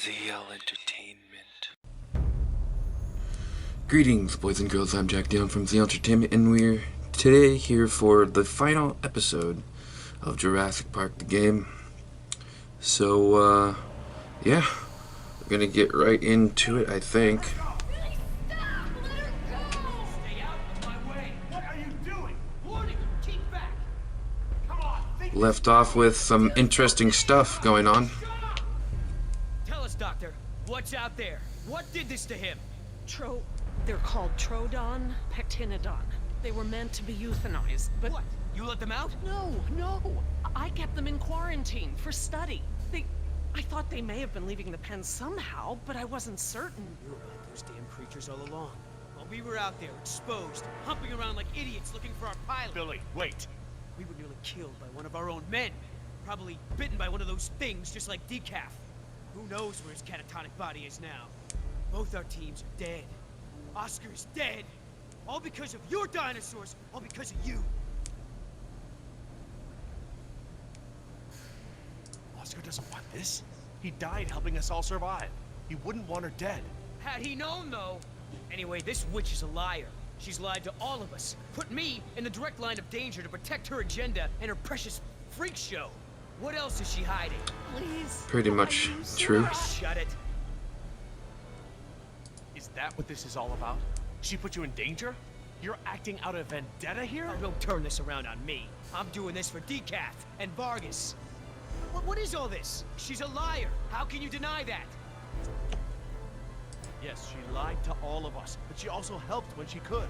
ZL Entertainment. Greetings, boys and girls. I'm Jack Down from ZL Entertainment, and we're today here for the final episode of Jurassic Park the game. So, yeah, we're gonna get right into it, I think. Left off with some interesting stuff going on. Tell us, Doctor, what's out there? What did this to him? They're called Trodon, Pectinodon. They were meant to be euthanized, but... What? You let them out? No. I kept them in quarantine for study. I thought they may have been leaving the pen somehow, but I wasn't certain. You were like those damn creatures all along. While we were out there, exposed, humping around like idiots looking for our pilot. Billy, wait. We were nearly killed by one of our own men. Probably bitten by one of those things just like Decaf. Who knows where his catatonic body is now? Both our teams are dead. Oscar is dead. All because of your dinosaurs. All because of you. Oscar doesn't want this. He died helping us all survive. He wouldn't want her dead. Had he known, though. Anyway, this witch is a liar. She's lied to all of us. Put me in the direct line of danger to protect her agenda and her precious freak show. What else is she hiding? Please. Pretty much true. Shut it. Is that what this is all about? She put you in danger? You're acting out of vendetta here? Oh, don't turn this around on me. I'm doing this for Decaf and Vargas. What is all this? She's a liar. How can you deny that? Yes, she lied to all of us, but she also helped when she could.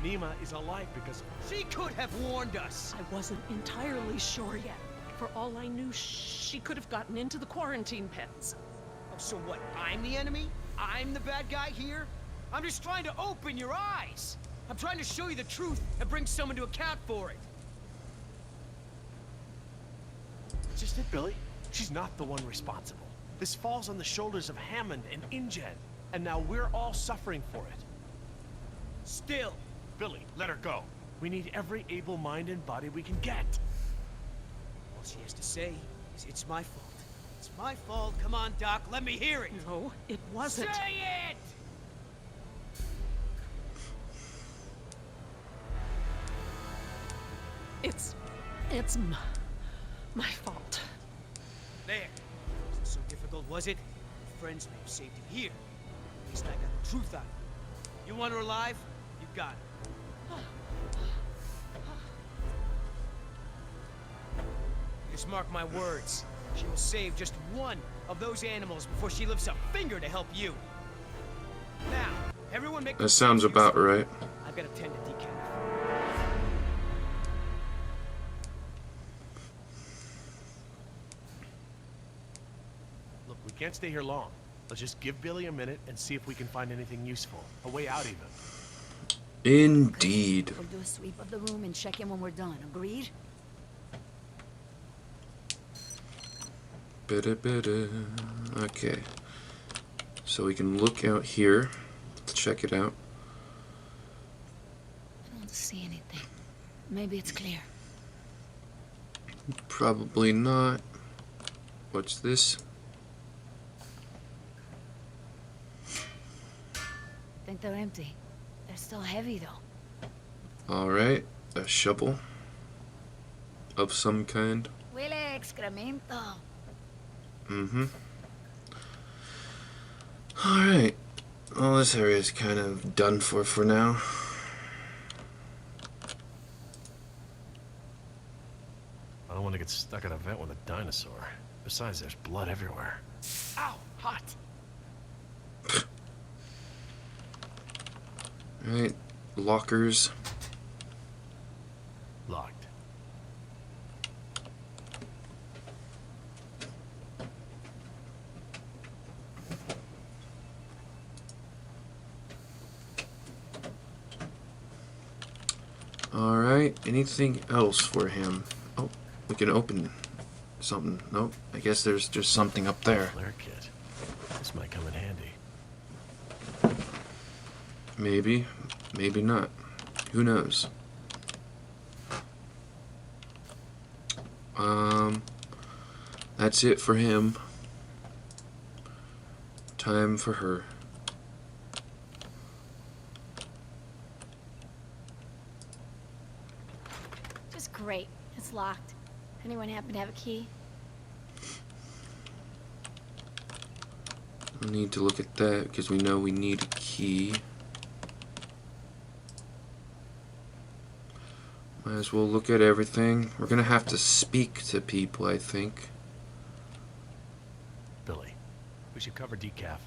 Nima is alive because of her. She could have warned us. I wasn't entirely sure yet. For all I knew, she could have gotten into the quarantine pens. Oh, so what? I'm the enemy? I'm the bad guy here? I'm just trying to open your eyes. I'm trying to show you the truth and bring someone to account for it. Just it, Billy. She's not the one responsible. This falls on the shoulders of Hammond and InGen, and now we're all suffering for it. Still. Billy, let her go. We need every able mind and body we can get. All she has to say is it's my fault. It's my fault. Come on, Doc, let me hear it. No, it wasn't. Say it! It's my fault. There. Wasn't so difficult, was it? Friends may have saved you here. At least I got the truth out of it. You want her alive? You got it. Just mark my words. She will save just one of those animals before she lifts a finger to help you. Now, everyone make... That sounds about right. I've got to tend to Decaf. Look, we can't stay here long. Let's just give Billy a minute and see if we can find anything useful. A way out, even. Indeed. We'll do a sweep of the room and check in when we're done. Agreed? Okay. So we can look out here. Let's check it out. I don't see anything. Maybe it's clear. Probably not. What's this? I think they're empty. They're still heavy, though. Alright. A shovel. Of some kind. Huele a excremento. Alright. Well, this area is kind of done for now. I don't want to get stuck in a vent with a dinosaur. Besides, there's blood everywhere. Ow! Hot! Alright. Lockers. Locked. Alright. Anything else for him? Oh, we can open something. Nope. I guess there's just something up there. Flare kit. This might come in handy. Maybe. Maybe not. Who knows? That's it for him. Time for her. Just great. It's locked. Anyone happen to have a key? We need to look at that because we know we need a key. Might as well look at everything. We're gonna have to speak to people, I think. Billy, we should cover decaf.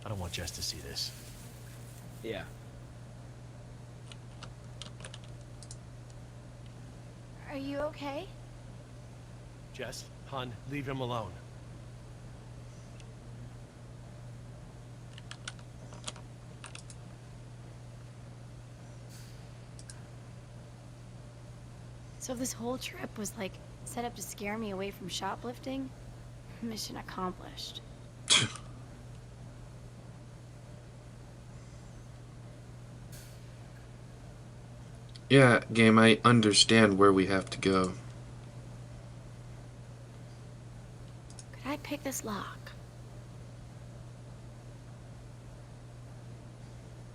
I don't want Jess to see this. Yeah. Are you okay? Jess, hon, leave him alone. So this whole trip was like set up to scare me away from shoplifting? Mission accomplished. Yeah, game, I understand where we have to go. Could I pick this lock?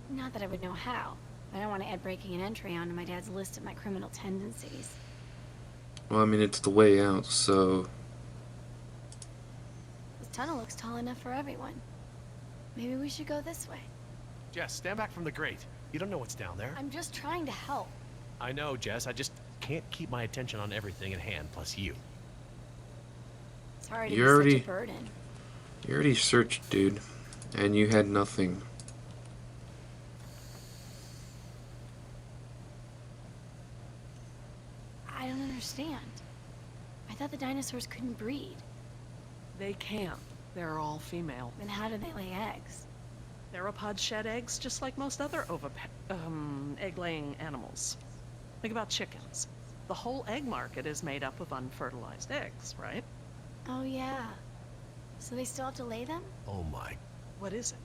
Not that I would know how. I don't want to add breaking and entry onto my dad's list of my criminal tendencies. Well, I mean, it's the way out, so... This tunnel looks tall enough for everyone. Maybe we should go this way. Jess, stand back from the grate. You don't know what's down there. I'm just trying to help. I know, Jess. I just can't keep my attention on everything at hand, plus you. Sorry to You be already- such a burden. You already searched, dude. And you had nothing. I don't understand. I thought the dinosaurs couldn't breed. They can. They're all female. Then how do they lay eggs? Theropods shed eggs just like most other egg-laying animals. Think about chickens. The whole egg market is made up of unfertilized eggs, right? Oh yeah. So they still have to lay them? Oh my. What is it?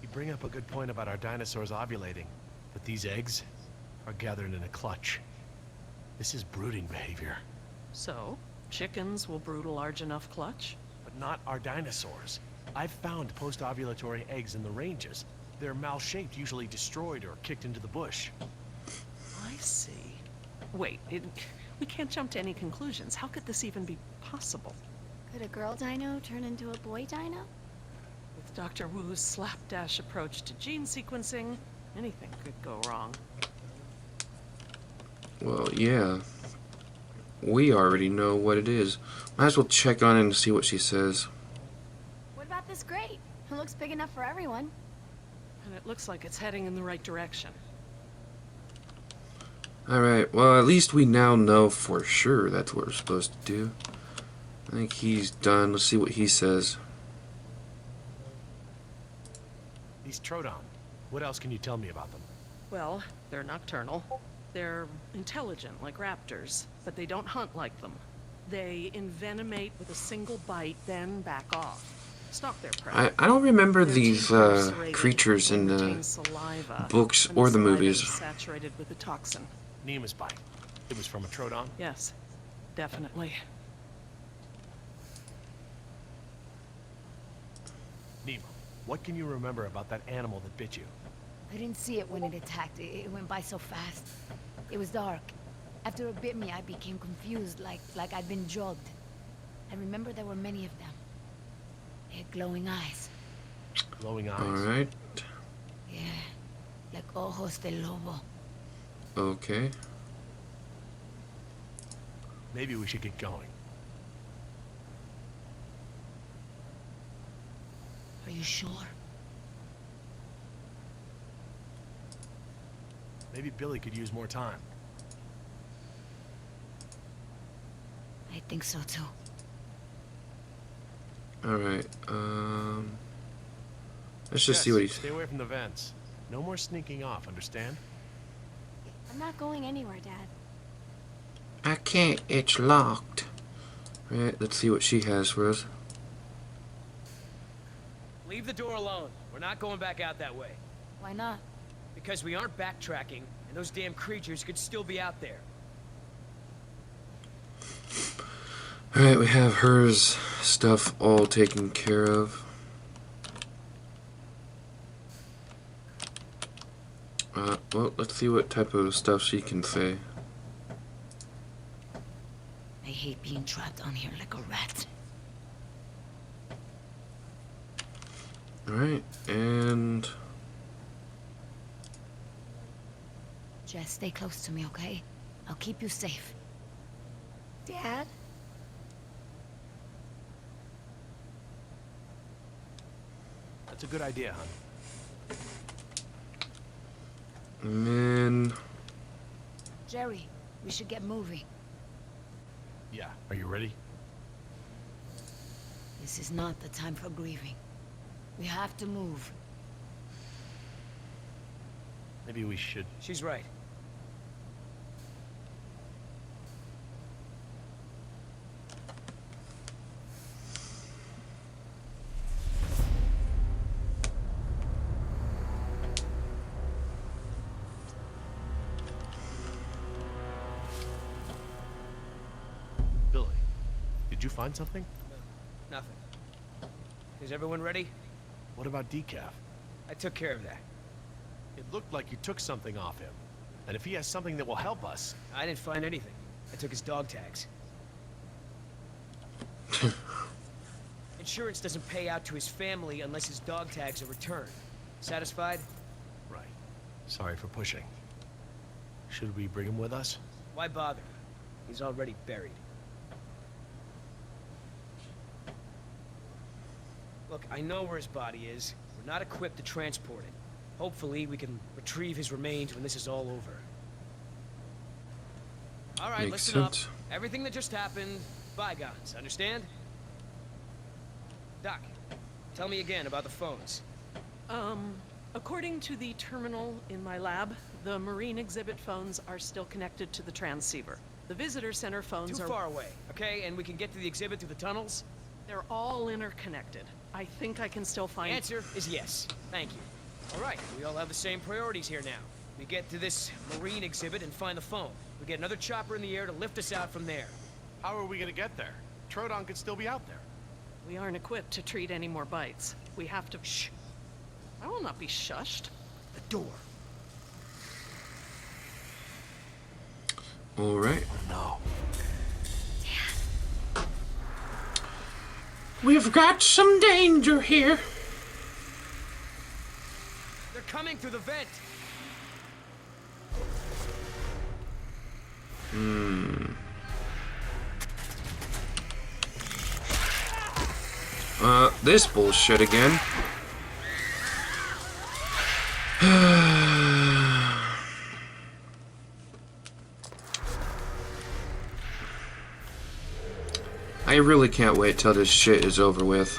You bring up a good point about our dinosaurs ovulating, but these eggs are gathered in a clutch. This is brooding behavior, So, chickens will brood a large enough clutch? but not our dinosaurs. I've found post-ovulatory eggs in the ranges. They're mal-shaped, usually destroyed or kicked into the bush. I see. Wait, we can't jump to any conclusions. How could this even be possible? Could a girl dino turn into a boy dino? With Dr. Wu's slapdash approach to gene sequencing, anything could go wrong. Well, yeah. We already know what it is. Might as well check on it and see what she says. What about this grate? It looks big enough for everyone. And it looks like it's heading in the right direction. Alright, well, at least we now know for sure that's what we're supposed to do. I think he's done. Let's see what he says. These Troodon, what else can you tell me about them? Well, they're nocturnal. They're intelligent, like raptors, but they don't hunt like them. They envenomate with a single bite, then back off. Stalk their prey. I don't remember Their these teeth are serrated creatures in and the retain saliva, books and or the saliva movies. is saturated with a toxin. Neema's bite. It was from a Troodon? Yes, definitely. Neema, what can you remember about that animal that bit you? I didn't see it when it attacked. It went by so fast. It was dark. After it bit me, I became confused, like I'd been drugged. I remember there were many of them. They had glowing eyes. Glowing eyes. Alright. Yeah, like ojos de lobo. Okay. Maybe we should get going. Are you sure? Maybe Billy could use more time. I think so too. Alright, let's just see Jess, what he's... Stay away from the vents. No more sneaking off, understand? I'm not going anywhere, Dad. I can't, it's locked. Right, let's see what she has for us. Leave the door alone. We're not going back out that way. Why not? Because we aren't backtracking, and those damn creatures could still be out there. Alright, we have hers stuff all taken care of. Well, let's see what type of stuff she can say. I hate being trapped down here like a rat. Alright, and... Jess, stay close to me, okay? I'll keep you safe. Dad? That's a good idea, hon. And then... Jerry, we should get moving. Yeah, are you ready? This is not the time for grieving. We have to move. Maybe we should. She's right. Billy, did you find something? No, nothing. Is everyone ready? What about Decaf? I took care of that. It looked like you took something off him. And if he has something that will help us... I didn't find anything. I took his dog tags. Insurance doesn't pay out to his family unless his dog tags are returned. Satisfied? Right. Sorry for pushing. Should we bring him with us? Why bother? He's already buried. Look, I know where his body is. We're not equipped to transport it. Hopefully, we can retrieve his remains when this is all over. All right, Makes listen sense. up. Everything that just happened, bygones, understand? Doc, tell me again about the phones. According to the terminal in my lab, the marine exhibit phones are still connected to the transceiver. The visitor center phones Too are... far away, okay? And we can get to the exhibit through the tunnels? They're all interconnected. I think I can still The find... answer is yes. Thank you. All right, we all have the same priorities here now. We get to this marine exhibit and find the phone. We get another chopper in the air to lift us out from there. How are we gonna get there? Troodon could still be out there. We aren't equipped to treat any more bites. We have to... Shh. I will not be shushed. The door. Alright. No. We've got some danger here. They're coming through the vent. This bullshit again. I really can't wait till this shit is over with.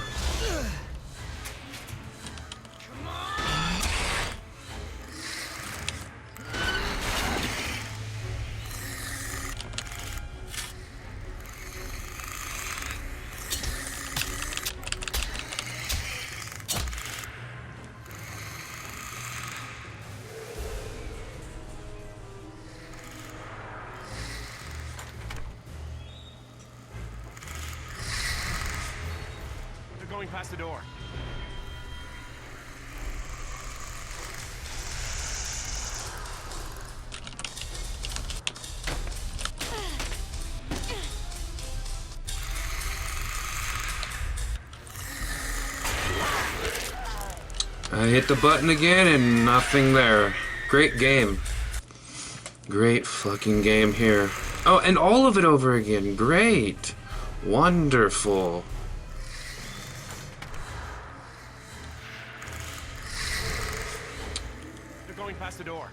They're going past the door. I hit the button again and nothing there. Great game. Great fucking game here. Oh, and all of it over again. Great. Wonderful. They're going past the door.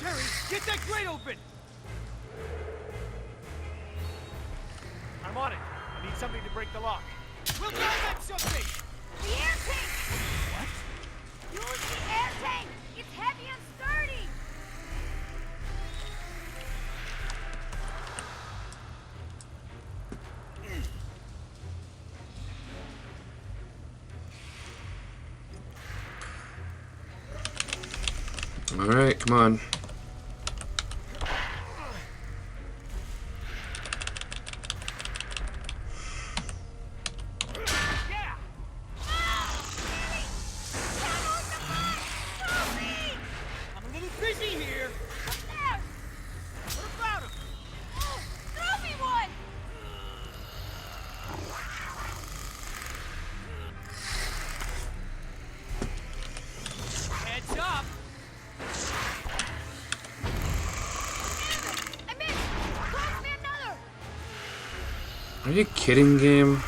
Jerry, get that grate open! I'm on it. I need something to break the lock. We'll grab that something! The air tank! What? Use the air tank! It's heavy and sturdy! Alright, come on. I'm a little busy here. What about him? Throw me one! Heads up. I missed! Toss me another! Are you kidding, game?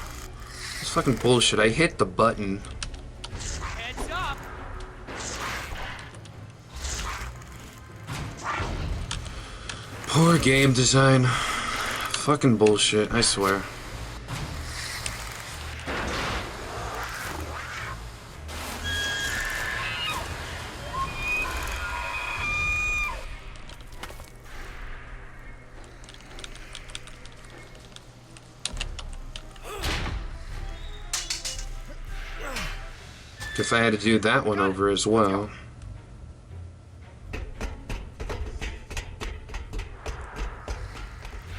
It's fucking bullshit. I hit the button. Heads up. Poor game design. Fucking bullshit, I swear. Guess I had to do that one over as well.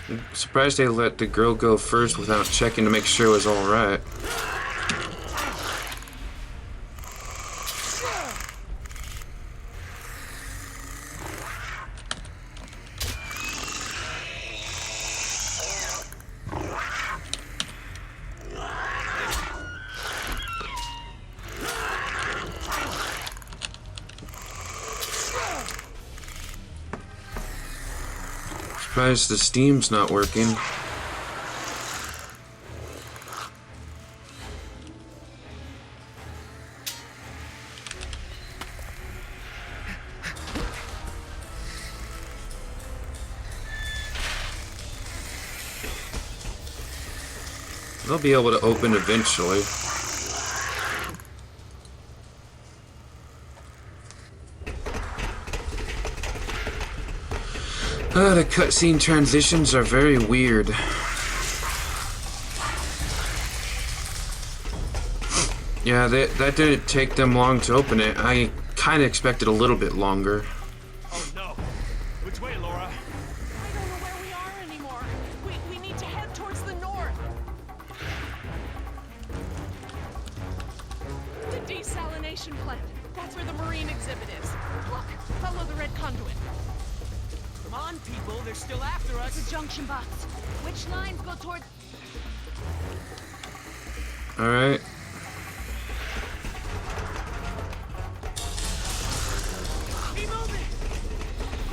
I'm surprised they let the girl go first without checking to make sure it was alright. Surprised the steam's not working. They'll be able to open eventually. The cutscene transitions are very weird. Yeah, that didn't take them long to open it. I kind of expected a little bit longer. Oh no. Which way, Laura? I don't know where we are anymore. We need to head towards the north. The desalination plant. That's where the marine exhibit is. Look, follow the red conduit. Come on, people. They're still after us. The junction box. Which lines go toward... Alright. Keep moving.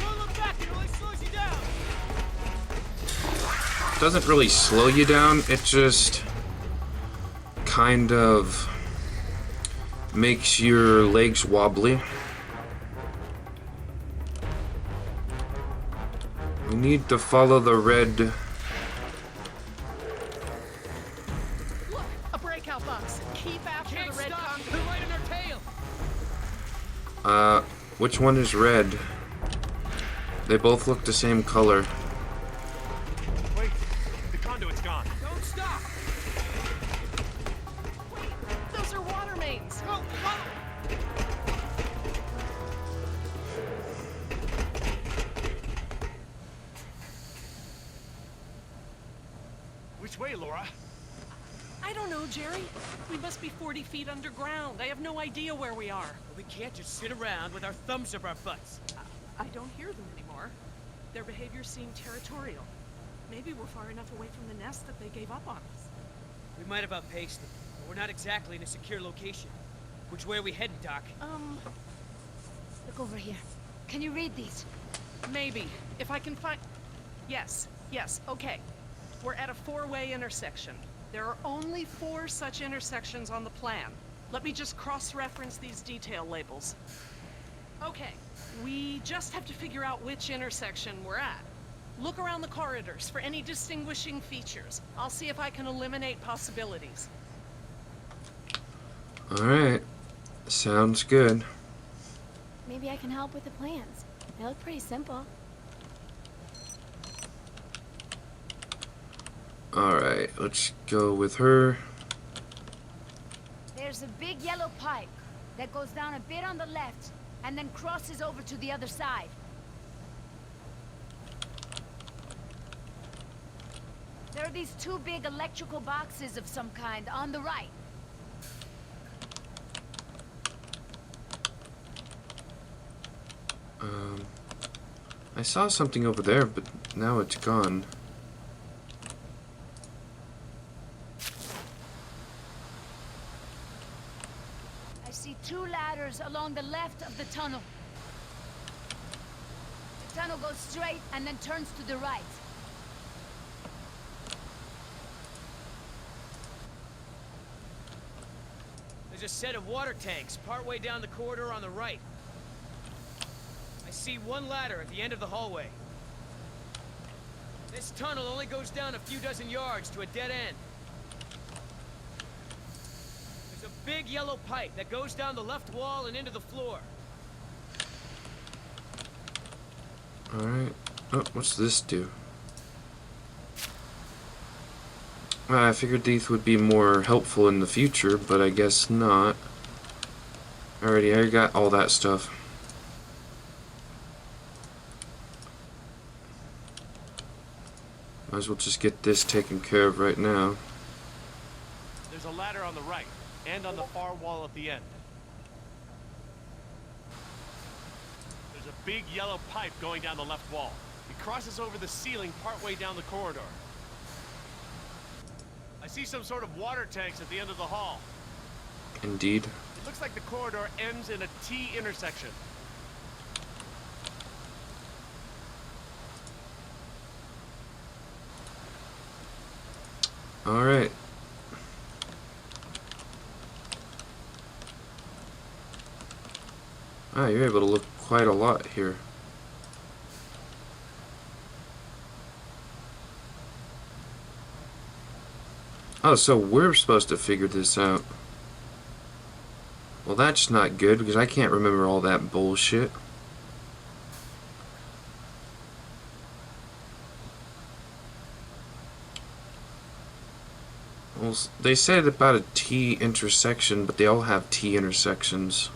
Don't look back. It only slows you down. Doesn't really slow you down, it just kind of makes your legs wobbly. We need to follow the red. Look, a breakout box. Keep after Can't the red stop. conduit. They're right on our tail. Which one is red? They both look the same color. Wait, the conduit's gone. Don't stop. Wait, those are water mains. Go, follow. Which way, Laura? I don't know, Jerry. We must be 40 feet underground. I have no idea where we are. We can't just sit around with our thumbs up our butts. I don't hear them anymore. Their behavior seemed territorial. Maybe we're far enough away from the nest that they gave up on us. We might have outpaced them, but we're not exactly in a secure location. Which way are we heading, Doc? Look over here. Can you read these? Maybe. If I can find... Yes, okay. We're at a four-way intersection. There are only 4 such intersections on the plan. Let me just cross-reference these detail labels. Okay, we just have to figure out which intersection we're at. Look around the corridors for any distinguishing features. I'll see if I can eliminate possibilities. Alright. Sounds good. Maybe I can help with the plans. They look pretty simple. Alright, let's go with her. There's a big yellow pipe that goes down a bit on the left. and then crosses over to the other side. There are these two big electrical boxes of some kind on the right. I saw something over there, but now it's gone. I see two ladders along the left of the tunnel. The tunnel goes straight and then turns to the right. There's a set of water tanks partway down the corridor on the right. I see one ladder at the end of the hallway. This tunnel only goes down a few dozen yards to a dead end. There's a big yellow pipe that goes down the left wall and into the floor. Alright. Oh, what's this do? I figured these would be more helpful in the future, but I guess not. Alrighty, I got all that stuff. Might as well just get this taken care of right now. There's a ladder on the right, and on the far wall at the end. There's a big yellow pipe going down the left wall. It crosses over the ceiling partway down the corridor. I see some sort of water tanks at the end of the hall. Indeed. It looks like the corridor ends in a T intersection. Alright. Ah, you're able to look quite a lot here. Oh, so we're supposed to figure this out. Well, that's not good, because I can't remember all that bullshit. Well, they said about a T intersection, but they all have T intersections.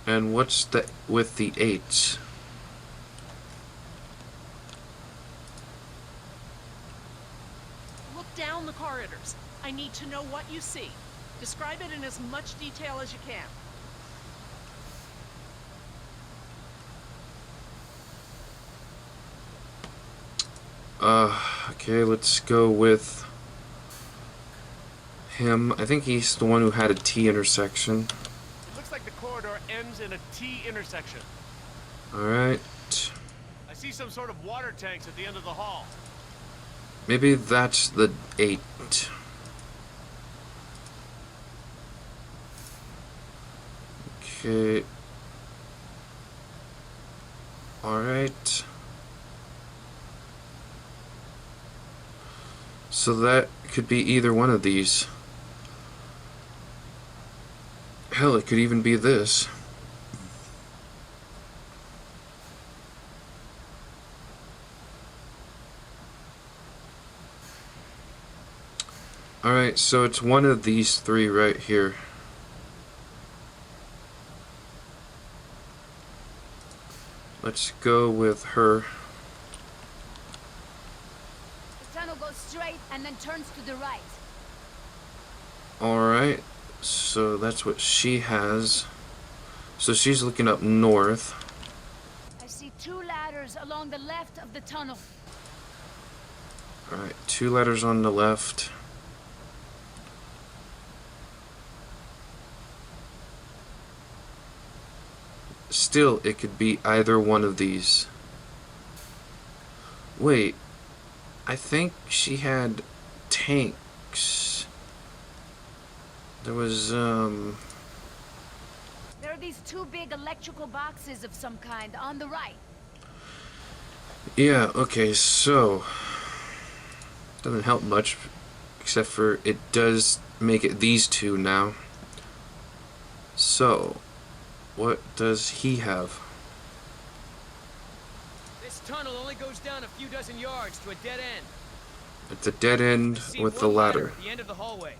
And what's the with the 8s? Look down the corridors. I need to know what you see. Describe it in as much detail as you can. Okay, let's go with him. I think he's the one who had a T intersection. It looks like the corridor ends in a T intersection. Alright. I see some sort of water tanks at the end of the hall. Maybe that's the 8. Okay. Alright. So that could be either one of these. Hell, it could even be this. Alright, so it's one of these three right here. Let's go with her. The tunnel goes straight and then turns to the right. Alright, so that's what she has. So she's looking up north. I see two ladders along the left of the tunnel. Alright, 2 letters on the left. Still, it could be either one of these. Wait, I think she had tanks. There was, There are these two big electrical boxes of some kind on the right. yeah, okay, so doesn't help much, except for it does make it these two now. So, what does he have? This tunnel only goes down a few dozen yards to a dead end. It's a dead end I see with the one ladder. at the end of the hallway.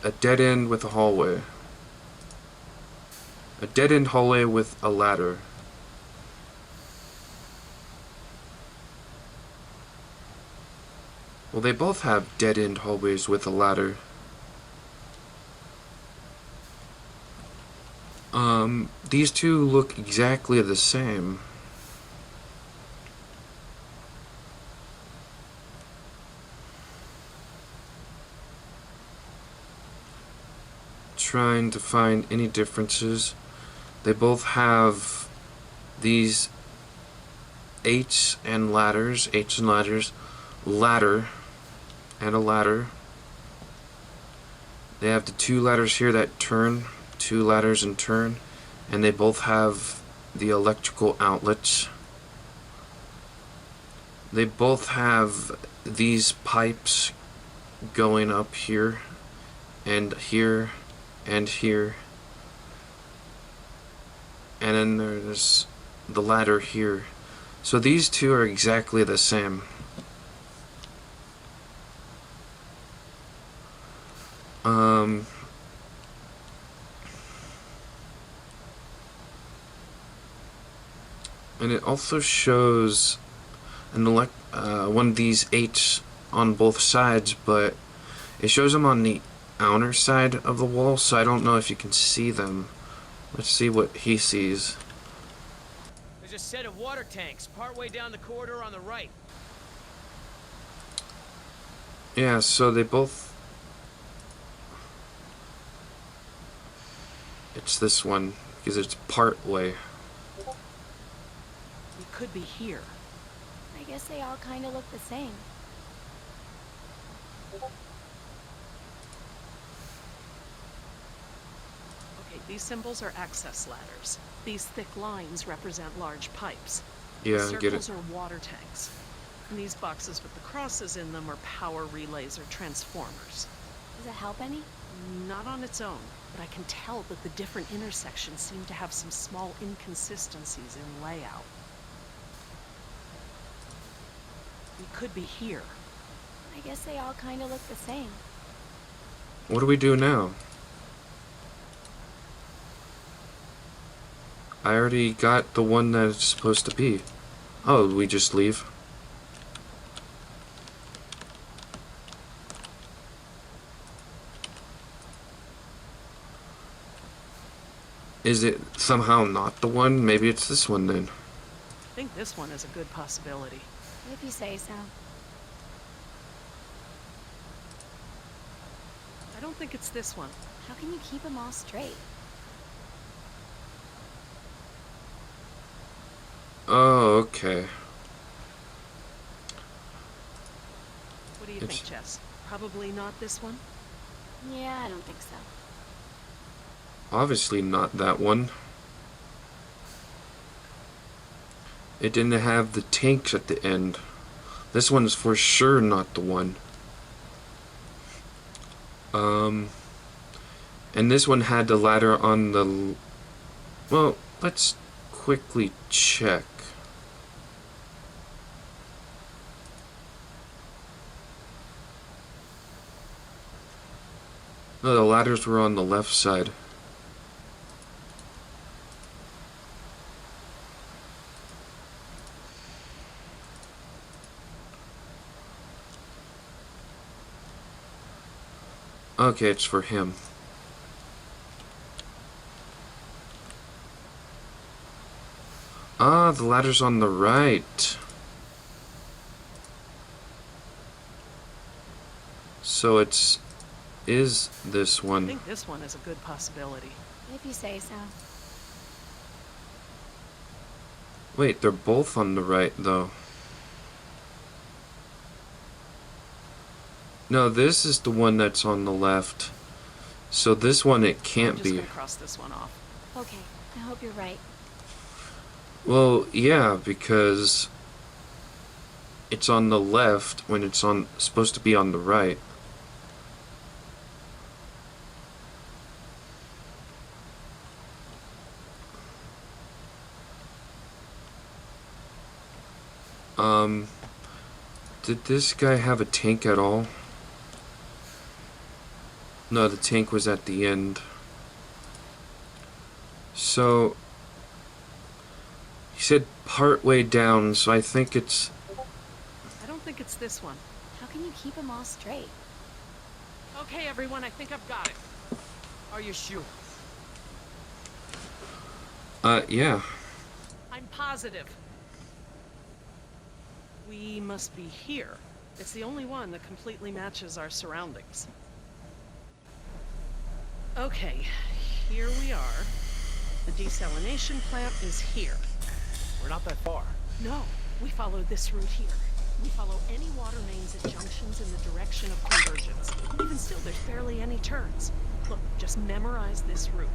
a dead end with a hallway. A dead end hallway with a ladder. Well, they both have dead end hallways with a ladder. These two look exactly the same. Trying to find any differences. They both have these H and ladders, ladder, and a ladder. They have the two ladders here that turn, two ladders and turn, and they both have the electrical outlets. They both have these pipes going up here, and here, and here. And then there's the ladder here. So these two are exactly the same. And it also shows an one of these H's on both sides, but it shows them on the outer side of the wall, so I don't know if you can see them. Let's see what he sees. There's a set of water tanks partway down the corridor on the right. Yeah, so they both... It's this one, because it's part way. We could be here. I guess they all kind of look the same. Okay, these symbols are access ladders. These thick lines represent large pipes. Yeah, The I get circles it. are water tanks. And these boxes with the crosses in them are power relays or transformers. Does it help any? Not on its own, but I can tell that the different intersections seem to have some small inconsistencies in layout. We could be here. I guess they all kind of look the same. What do we do now? I already got the one that it's supposed to be. Oh, we just leave? Is it somehow not the one? Maybe it's this one then. I think this one is a good possibility. If you say so. I don't think it's this one. How can you keep them all straight? Oh, okay. What do you It's- think, Jess? Probably not this one? Yeah, I don't think so. Obviously not that one. It didn't have the tanks at the end. This one's for sure not the one. And this one had the ladder on the... Well, let's quickly check. No, the ladders were on the left side. Okay, it's for him. Ah, the ladder's on the right. So is this I one. think this one is a good possibility. If you say so. Wait, they're both on the right, though. No, this is the one that's on the left. So this one it I'm can't just be. gonna cross this one off. Okay, I hope you're right. Well, yeah, because it's on the left when it's supposed to be on the right. Did this guy have a tank at all? No, the tank was at the end. So, he said part way down, so I think it's... I don't think it's this one. How can you keep them all straight? Okay, everyone, I think I've got it. Are you sure? Yeah. I'm positive. We must be here. It's the only one that completely matches our surroundings. Okay, here we are. The desalination plant is here. We're not that far. No, we follow this route here. We follow any water mains at junctions in the direction of convergence. Even still, there's barely any turns. Look, just memorize this route.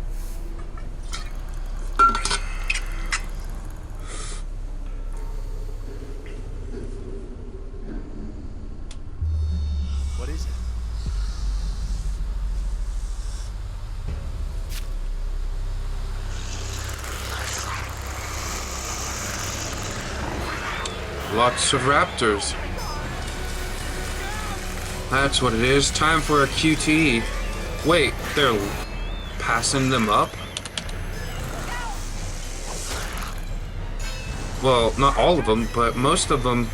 What is it? Lots of raptors. That's what it is. Time for a QT. Wait, they're passing them up? Well, not all of them, but most of them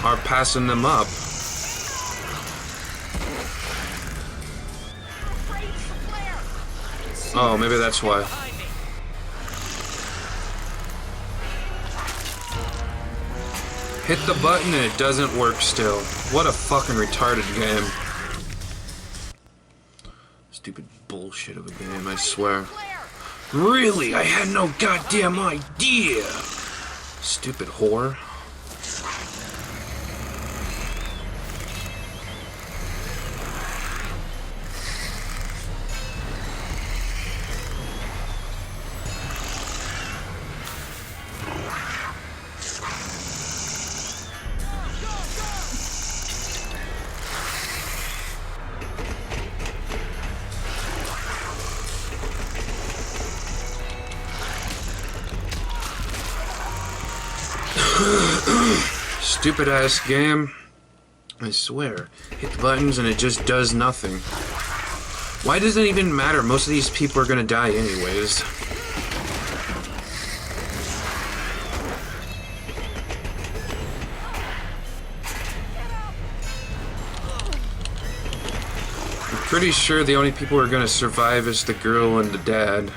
are passing them up. Oh, maybe that's why. Hit the button and it doesn't work still. What a fucking retarded game. Stupid bullshit of a game, I swear. Really? I had no goddamn idea! Stupid whore. Stupid ass game. I swear. Hit the buttons and it just does nothing. Why does it even matter? Most of these people are gonna die anyways. I'm pretty sure the only people who are gonna survive is the girl and the dad.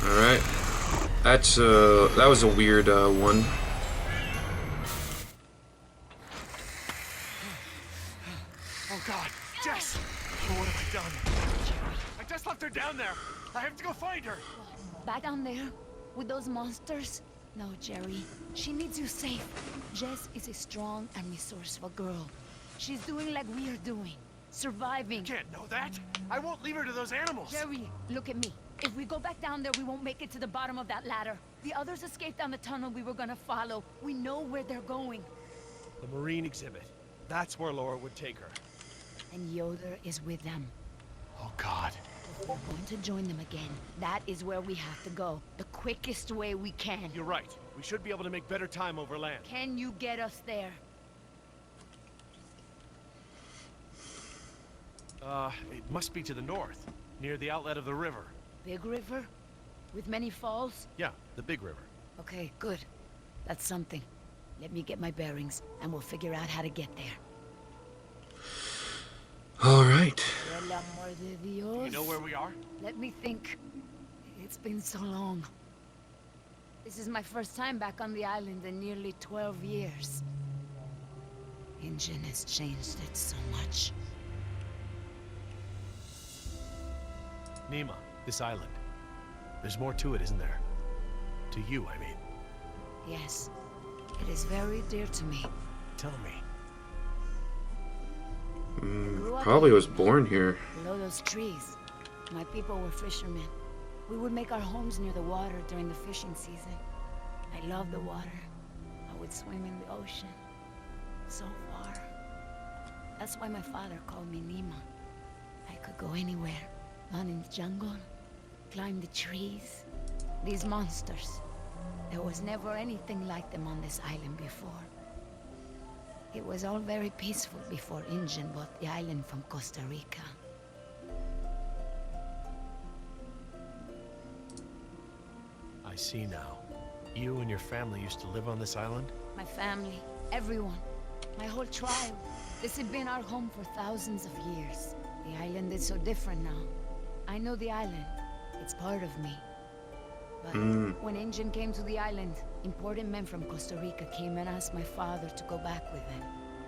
Alright. That was a weird one. Oh God, Jess! Oh, what have I done? I just left her down there. I have to go find her. Back down there? With those monsters? No, Jerry. She needs you safe. Jess is a strong and resourceful girl. She's doing like we are doing. Surviving. You can't know that. I won't leave her to those animals. Jerry, look at me. If we go back down there, we won't make it to the bottom of that ladder. The others escaped down the tunnel we were gonna follow. We know where they're going. The marine exhibit. That's where Laura would take her. And Yoder is with them. Oh God. If we're going to join them again, that is where we have to go. The quickest way we can. You're right. We should be able to make better time over land. Can you get us there? It must be to the north, near the outlet of the river. Big river? With many falls? Yeah, the big river. Okay, good. That's something. Let me get my bearings, and we'll figure out how to get there. Alright. El amor de Dios. You know where we are? Let me think. It's been so long. This is my first time back on the island in nearly 12 years. Ingen has changed it so much. Nima, this island. There's more to it, isn't there? To you, I mean. Yes. It is very dear to me. Tell me. Probably was born here. Below those trees. My people were fishermen. We would make our homes near the water during the fishing season. I love the water. I would swim in the ocean. So far. That's why my father called me Nima. I could go anywhere. Run in the jungle. Climb the trees. These monsters. There was never anything like them on this island before. It was all very peaceful before Ingen bought the island from Costa Rica. I see now. You and your family used to live on this island? My family, everyone, my whole tribe. This had been our home for thousands of years. The island is so different now. I know the island. It's part of me. But when Ingen came to the island, important men from Costa Rica came and asked my father to go back with them.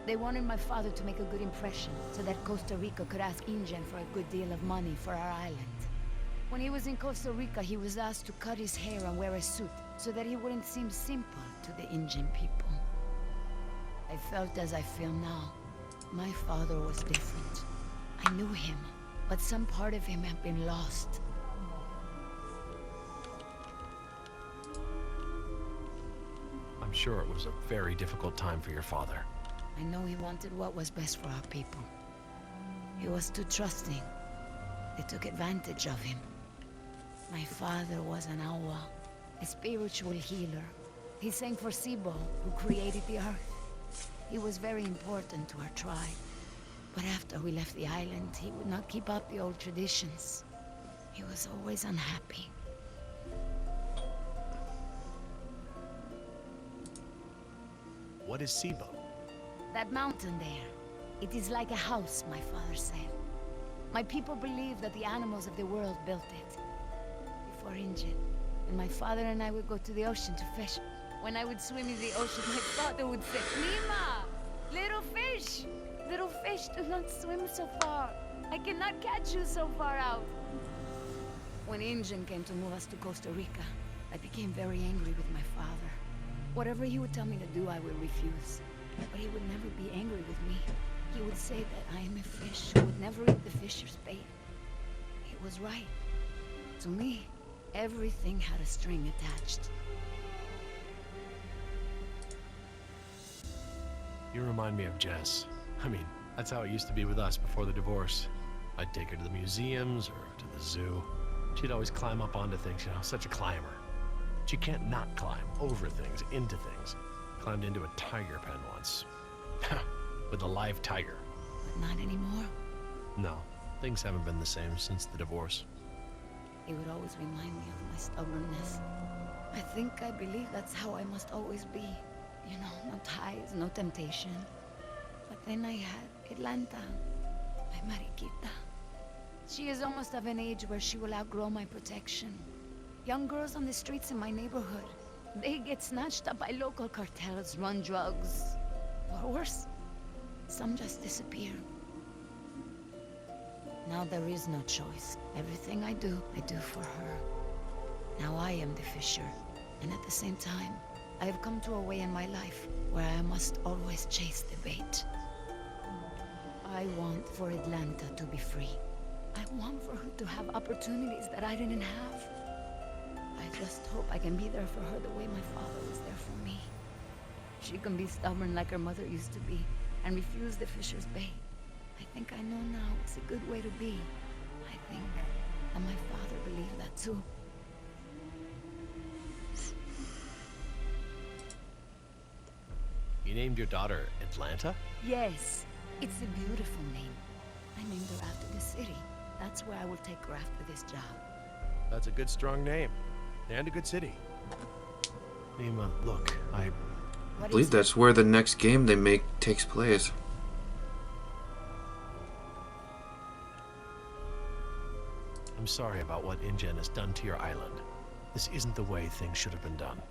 They wanted my father to make a good impression, so that Costa Rica could ask Ingen for a good deal of money for our island. When he was in Costa Rica, he was asked to cut his hair and wear a suit, so that he wouldn't seem simple to the Ingen people. I felt as I feel now. My father was different. I knew him, but some part of him had been lost. I'm sure it was a very difficult time for your father. I know he wanted what was best for our people. He was too trusting. They took advantage of him. My father was an awa, a spiritual healer. He sang for Sibo, who created the earth. He was very important to our tribe. But after we left the island, he would not keep up the old traditions. He was always unhappy. What is Sibo? That mountain there. It is like a house, my father said. My people believe that the animals of the world built it. Before Ingen. And my father and I would go to the ocean to fish. When I would swim in the ocean, my father would say, Nima! Little fish! Little fish, do not swim so far. I cannot catch you so far out. When Ingen came to move us to Costa Rica, I became very angry with my father. Whatever he would tell me to do, I would refuse. But he would never be angry with me. He would say that I am a fish who would never eat the fisher's bait. He was right. To me, everything had a string attached. You remind me of Jess. I mean, that's how it used to be with us before the divorce. I'd take her to the museums or to the zoo. She'd always climb up onto things, such a climber. She can't not climb over things, into things. Climbed into a tiger pen once. With a live tiger. But not anymore. No, things haven't been the same since the divorce. He would always remind me of my stubbornness. I believe that's how I must always be. No ties, no temptation. But then I had Atlanta, my Mariquita. She is almost of an age where she will outgrow my protection. Young girls on the streets in my neighborhood, they get snatched up by local cartels, run drugs. Or worse, some just disappear. Now there is no choice. Everything I do for her. Now I am the fisher, and at the same time, I have come to a way in my life where I must always chase the bait. I want for Atlanta to be free. I want for her to have opportunities that I didn't have. I just hope I can be there for her the way my father was there for me. She can be stubborn like her mother used to be, and refuse the fisher's bait. I think I know now it's a good way to be. I think that my father believed that too. You named your daughter Atlanta? Yes, it's a beautiful name. I named her after the city. That's where I will take her after this job. That's a good, strong name. And a good city. Nima, look, I believe that's where the next game they make takes place. I'm sorry about what Ingen has done to your island. This isn't the way things should have been done.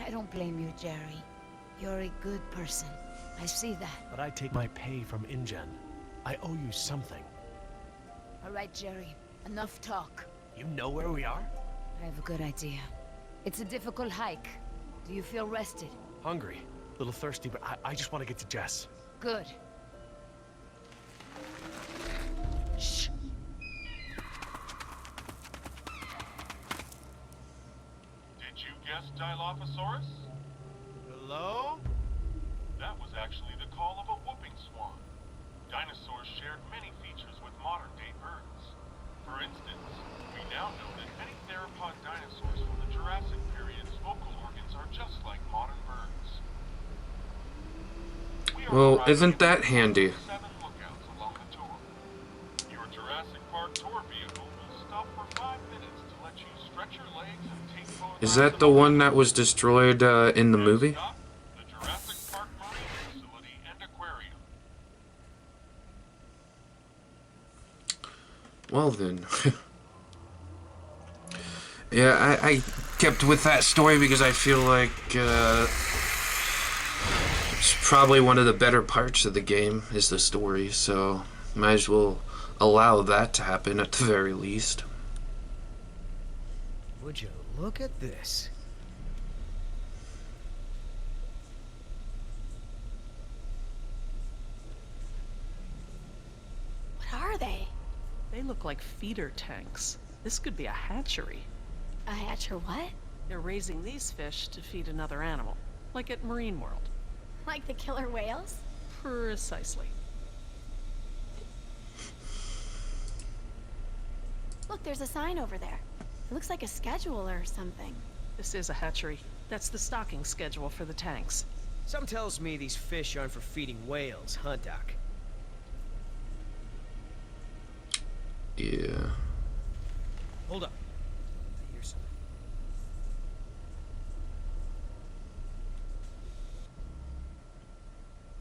I don't blame you, Jerry. You're a good person. I see that. But I take my pay from Ingen. I owe you something. All right, Jerry. Enough talk. You know where we are? I have a good idea. It's a difficult hike. Do you feel rested? Hungry. A little thirsty, but I just want to get to Jess. Good. Shh. Did you get Yes, Dilophosaurus? Hello? That was actually the call of a whooping swan. Dinosaurs shared many features with modern-day birds. For instance, we now know that many theropod dinosaurs from the Jurassic period's vocal organs are just like modern birds. Well, isn't that handy? 7 lookouts along the tour. Your Jurassic Park tour vehicle will stop for 5 minutes to let you stretch your legs and take photos. Is that the one that was destroyed in the movie? Stop the Jurassic Park Marine Facility and Aquarium. Well then. Yeah, I kept with that story because I feel like it's probably one of the better parts of the game is the story, so might as well allow that to happen at the very least. Would you look at this? What are they? They look like feeder tanks. This could be a hatchery. A hatch or what? They're raising these fish to feed another animal, like at Marine World. Like the killer whales? Precisely. Look, there's a sign over there. It looks like a schedule or something. This is a hatchery. That's the stocking schedule for the tanks. Some tells me these fish aren't for feeding whales, huh, Doc? Yeah. Hold up. I hear something.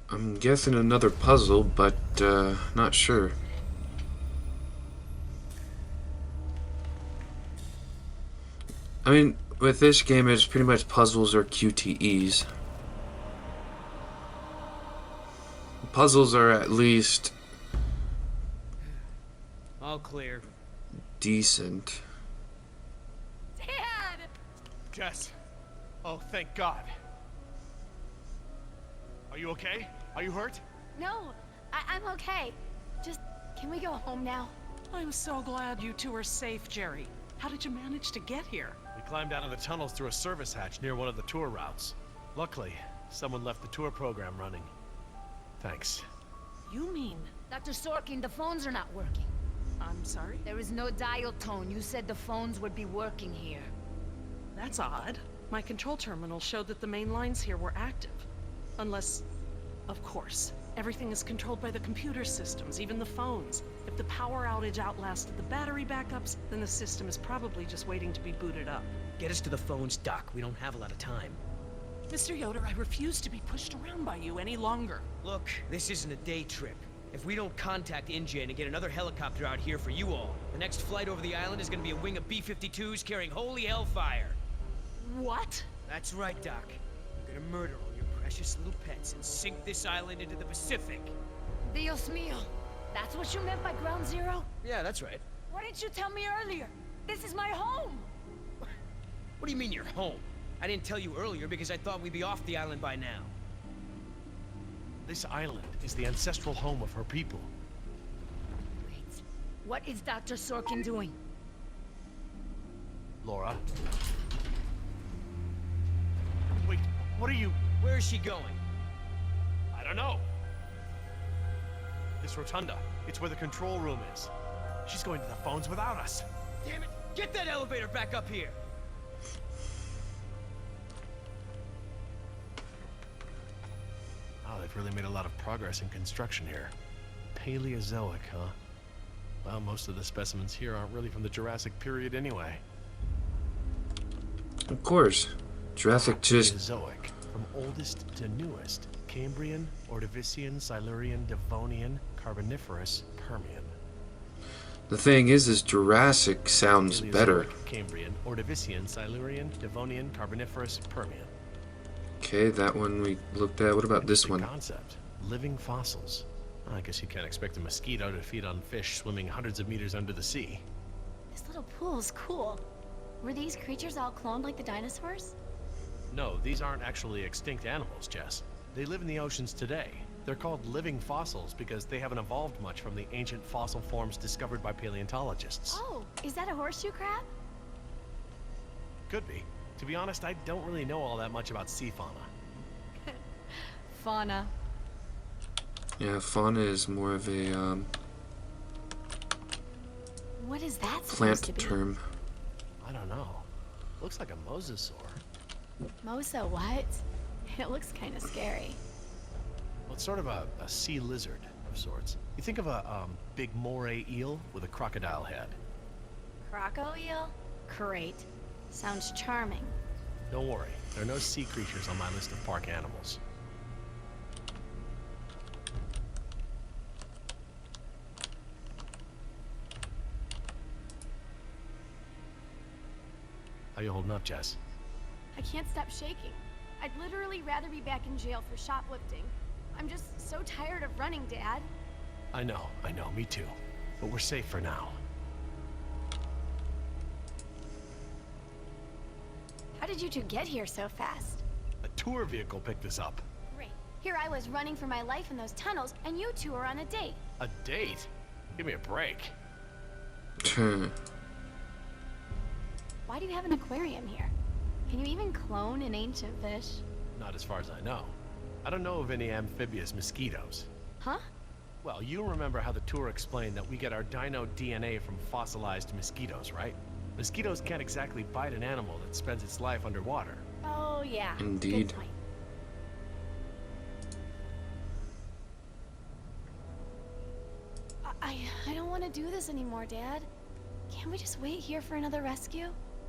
I'm guessing another puzzle, but not sure. I mean, with this game, it's pretty much puzzles or QTEs. Puzzles are at least All clear. decent. Dad! Jess. Oh, thank God. Are you okay? Are you hurt? No, I'm okay. Just, can we go home now? I'm so glad you two are safe, Jerry. How did you manage to get here? We climbed out of the tunnels through a service hatch near one of the tour routes. Luckily, someone left the tour program running. Thanks. You mean... Dr. Sorkin, the phones are not working. I'm sorry? There is no dial tone. You said the phones would be working here. That's odd. My control terminal showed that the main lines here were active. Unless... Of course. Everything is controlled by the computer systems, even the phones. If the power outage outlasted the battery backups, then the system is probably just waiting to be booted up. Get us to the phones, Doc. We don't have a lot of time. Mr. Yoder, I refuse to be pushed around by you any longer. Look, this isn't a day trip. If we don't contact InGen and get another helicopter out here for you all, the next flight over the island is gonna be a wing of B-52s carrying holy hellfire. What? That's right, Doc. We're gonna murder all your precious little pets and sink this island into the Pacific. Dios mío. That's what you meant by ground zero? Yeah, that's right. Why didn't you tell me earlier? This is my home! What do you mean you're home? I didn't tell you earlier because I thought we'd be off the island by now. This island is the ancestral home of her people. Wait. What is Dr. Sorkin doing? Laura. Wait, what are you... Where is she going? I don't know. This rotunda. It's where the control room is. She's going to the phones without us. Damn it! Get that elevator back up here! Oh, they've really made a lot of progress in construction here. Paleozoic, huh? Well, most of the specimens here aren't really from the Jurassic period anyway. Of course. Jurassic just... Paleozoic, from oldest to newest. Cambrian, Ordovician, Silurian, Devonian, Carboniferous, Permian. The thing is Jurassic sounds better. Paleozoic, Cambrian, Ordovician, Silurian, Devonian, Carboniferous, Permian. Okay, that one we looked at. What about this one? Concept. Living fossils. I guess you can't expect a mosquito to feed on fish swimming hundreds of meters under the sea. This little pool's cool. Were these creatures all cloned like the dinosaurs? No, these aren't actually extinct animals, Jess. They live in the oceans today. They're called living fossils because they haven't evolved much from the ancient fossil forms discovered by paleontologists. Oh, is that a horseshoe crab? Could be. To be honest, I don't really know all that much about sea fauna. Fauna. Yeah, fauna is more of a What is that supposed plant to be? term. I don't know. Looks like a mosasaur. Mosa what? It looks kind of scary. Well, it's sort of a sea lizard of sorts. You think of a big moray eel with a crocodile head. Croco eel? Great. Sounds charming. Don't worry, there are no sea creatures on my list of park animals. How you holding up, Jess? I can't stop shaking. I'd literally rather be back in jail for shoplifting. I'm just so tired of running, Dad. I know, me too. But we're safe for now. How did you two get here so fast? A tour vehicle picked us up. Great. Here I was running for my life in those tunnels, and you two are on a date. A date? Give me a break. Why do you have an aquarium here? Can you even clone an ancient fish? Not as far as I know. I don't know of any amphibious mosquitoes. Huh? Well, you remember how the tour explained that we get our dino DNA from fossilized mosquitoes, right? Mosquitoes can't exactly bite an animal that spends its life underwater. Oh, yeah. Indeed. Good point. I don't want to do this anymore, Dad. Can't we just wait here for another rescue?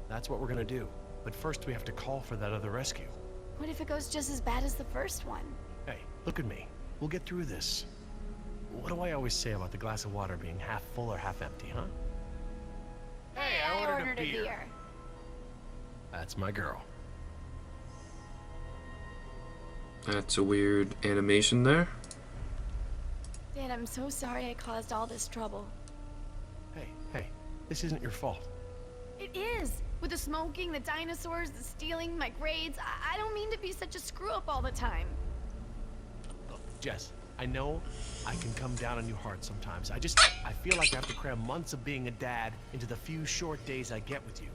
That's what we're gonna do. But first we have to call for that other rescue. What if it goes just as bad as the first one? Hey, look at me. We'll get through this. What do I always say about the glass of water being half full or half empty, huh? Hey, I ordered a beer. That's my girl. That's a weird animation there. Dad, I'm so sorry I caused all this trouble. Hey, this isn't your fault. It is! With the smoking, the dinosaurs, the stealing, my grades. I don't mean to be such a screw-up all the time. Look, Jess, I know I can come down on you hard sometimes. I feel like I have to cram months of being a dad into the few short days I get with you.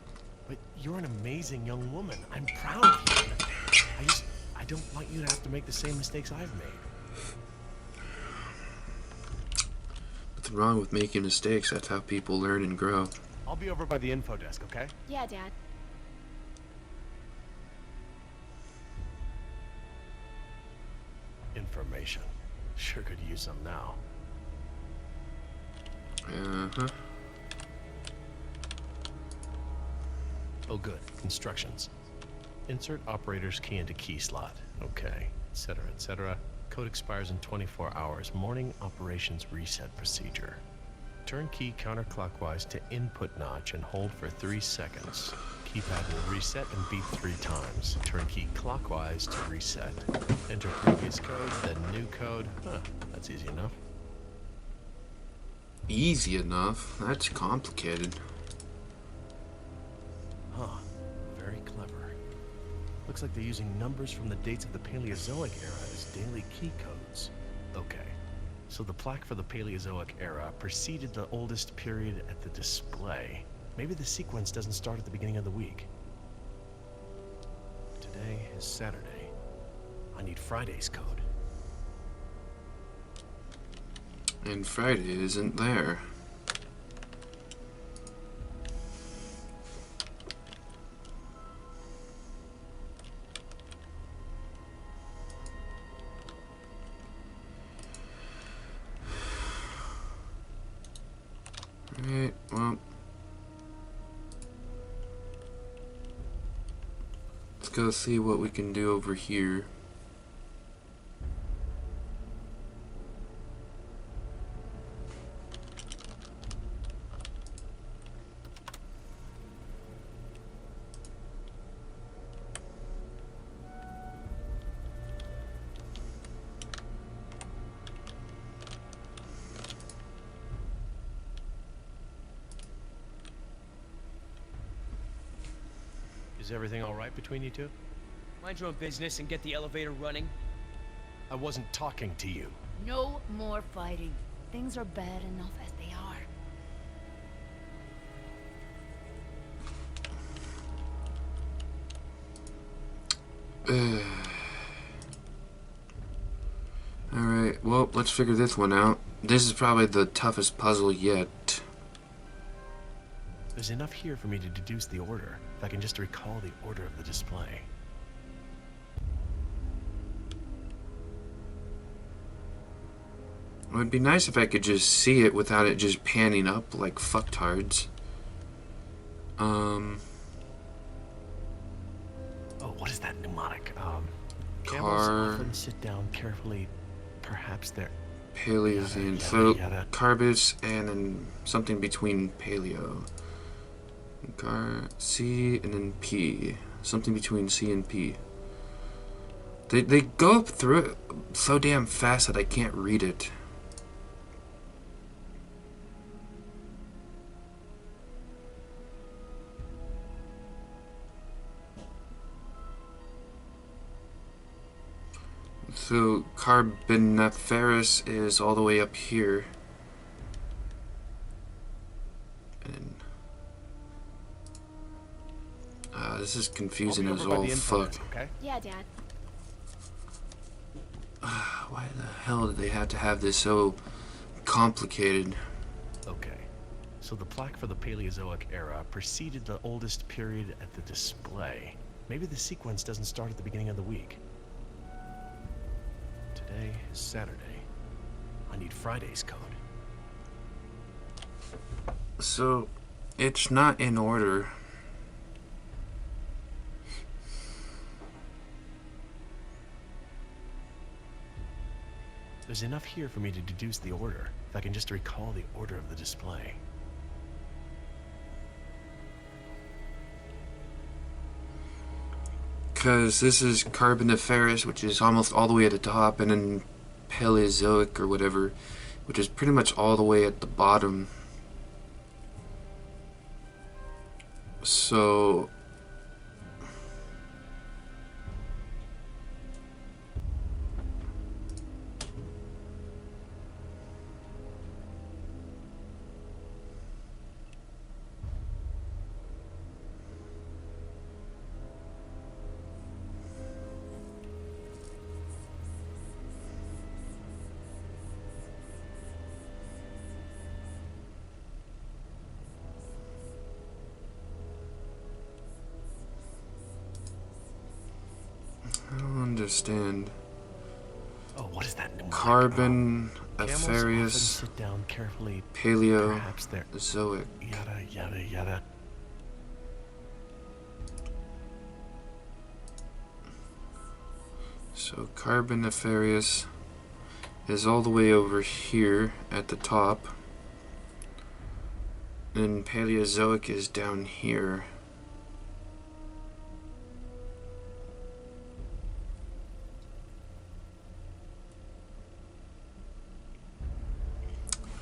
But you're an amazing young woman. I'm proud of you. I don't want you to have to make the same mistakes I've made. Nothing wrong with making mistakes. That's how people learn and grow. I'll be over by the info desk, okay? Yeah, Dad. Information. Sure could use some now. Uh-huh. Oh, good. Instructions. Insert operator's key into key slot. Okay. Etc., etc. Code expires in 24 hours. Morning operations reset procedure. Turn key counterclockwise to input notch and hold for 3 seconds. Keypad will reset and beep 3 times. Turn key clockwise to reset. Enter previous code, then new code. Huh, that's easy enough. Easy enough? That's complicated. Huh, very clever. Looks like they're using numbers from the dates of the Paleozoic era as daily key codes. Okay. So the plaque for the Paleozoic era preceded the oldest period at the display. Maybe the sequence doesn't start at the beginning of the week. Today is Saturday. I need Friday's code. And Friday isn't there. Alright, well. Let's go see what we can do over here. Is everything all right between you two? Mind your own business and get the elevator running. I wasn't talking to you. No more fighting. Things are bad enough as they are. Alright, well, let's figure this one out. This is probably the toughest puzzle yet. There's enough here for me to deduce the order, if I can just recall the order of the display. It would be nice if I could just see it without it just panning up like fucktards. Oh, what is that mnemonic? Camels often sit down carefully. Perhaps they're Paleozoic. So, Carbis and then something between Paleo. C and then P. Something between C and P. They go up through it so damn fast that I can't read it. So Carboniferous is all the way up here. And this is confusing as all fuck. Okay? Yeah, Dad. Why the hell did they have to have this so complicated? Okay. So the plaque for the Paleozoic era preceded the oldest period at the display. Maybe the sequence doesn't start at the beginning of the week. Today is Saturday. I need Friday's code. So, it's not in order. There's enough here for me to deduce the order, if I can just recall the order of the display. Because this is Carboniferous, which is almost all the way at the top, and then Paleozoic or whatever, which is pretty much all the way at the bottom. So I don't understand. Oh, what is that mnemonic? Carboniferous, Sit down carefully. Perhaps they're Paleozoic. yada yada yada. So Carboniferous is all the way over here at the top. And Paleozoic is down here.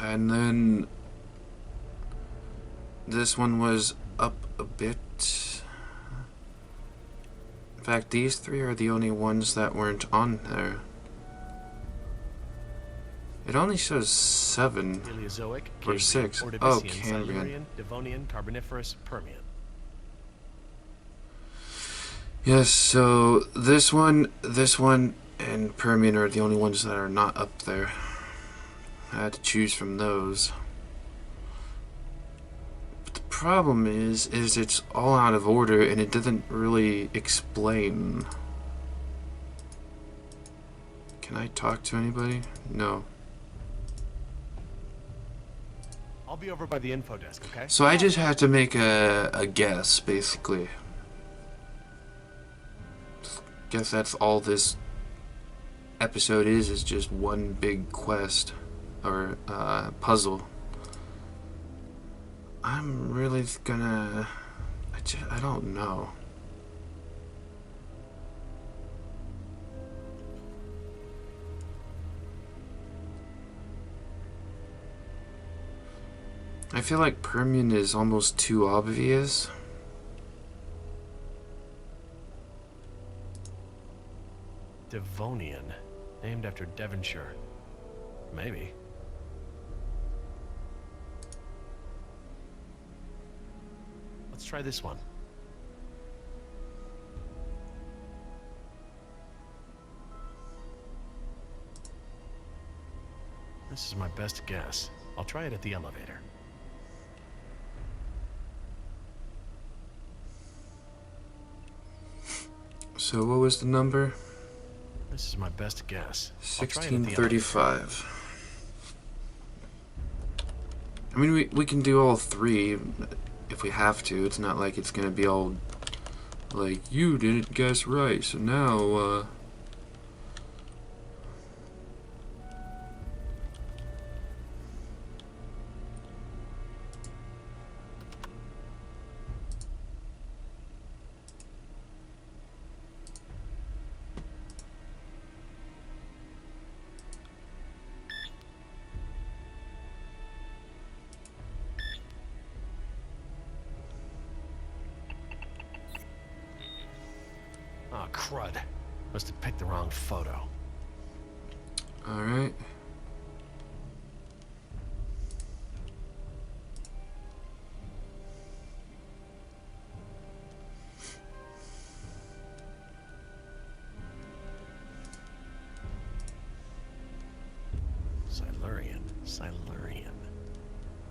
And then this one was up a bit. In fact, these three are the only ones that weren't on there. It only shows 7 Paleozoic, or Cambrian, 6. Ordovician, Oh, Cambrian. Silurian, Devonian, Carboniferous, Permian. Yes, so this one, and Permian are the only ones that are not up there. I had to choose from those. But the problem is it's all out of order and it doesn't really explain. Can I talk to anybody? No. I'll be over by the info desk, okay? So I just have to make a guess, basically. Guess that's all this episode is just one big quest. Or puzzle. I'm really gonna... I don't know. I feel like Permian is almost too obvious. Devonian, named after Devonshire. Maybe. Let's try this one. This is my best guess. I'll try it at the elevator. So what was the number? This is my best guess. I'll try it at the 1635. I mean, we can do all three if we have to. It's not like it's gonna be all like, you didn't guess right, so now, Oh, crud. Must have picked the wrong photo. alright. Silurian.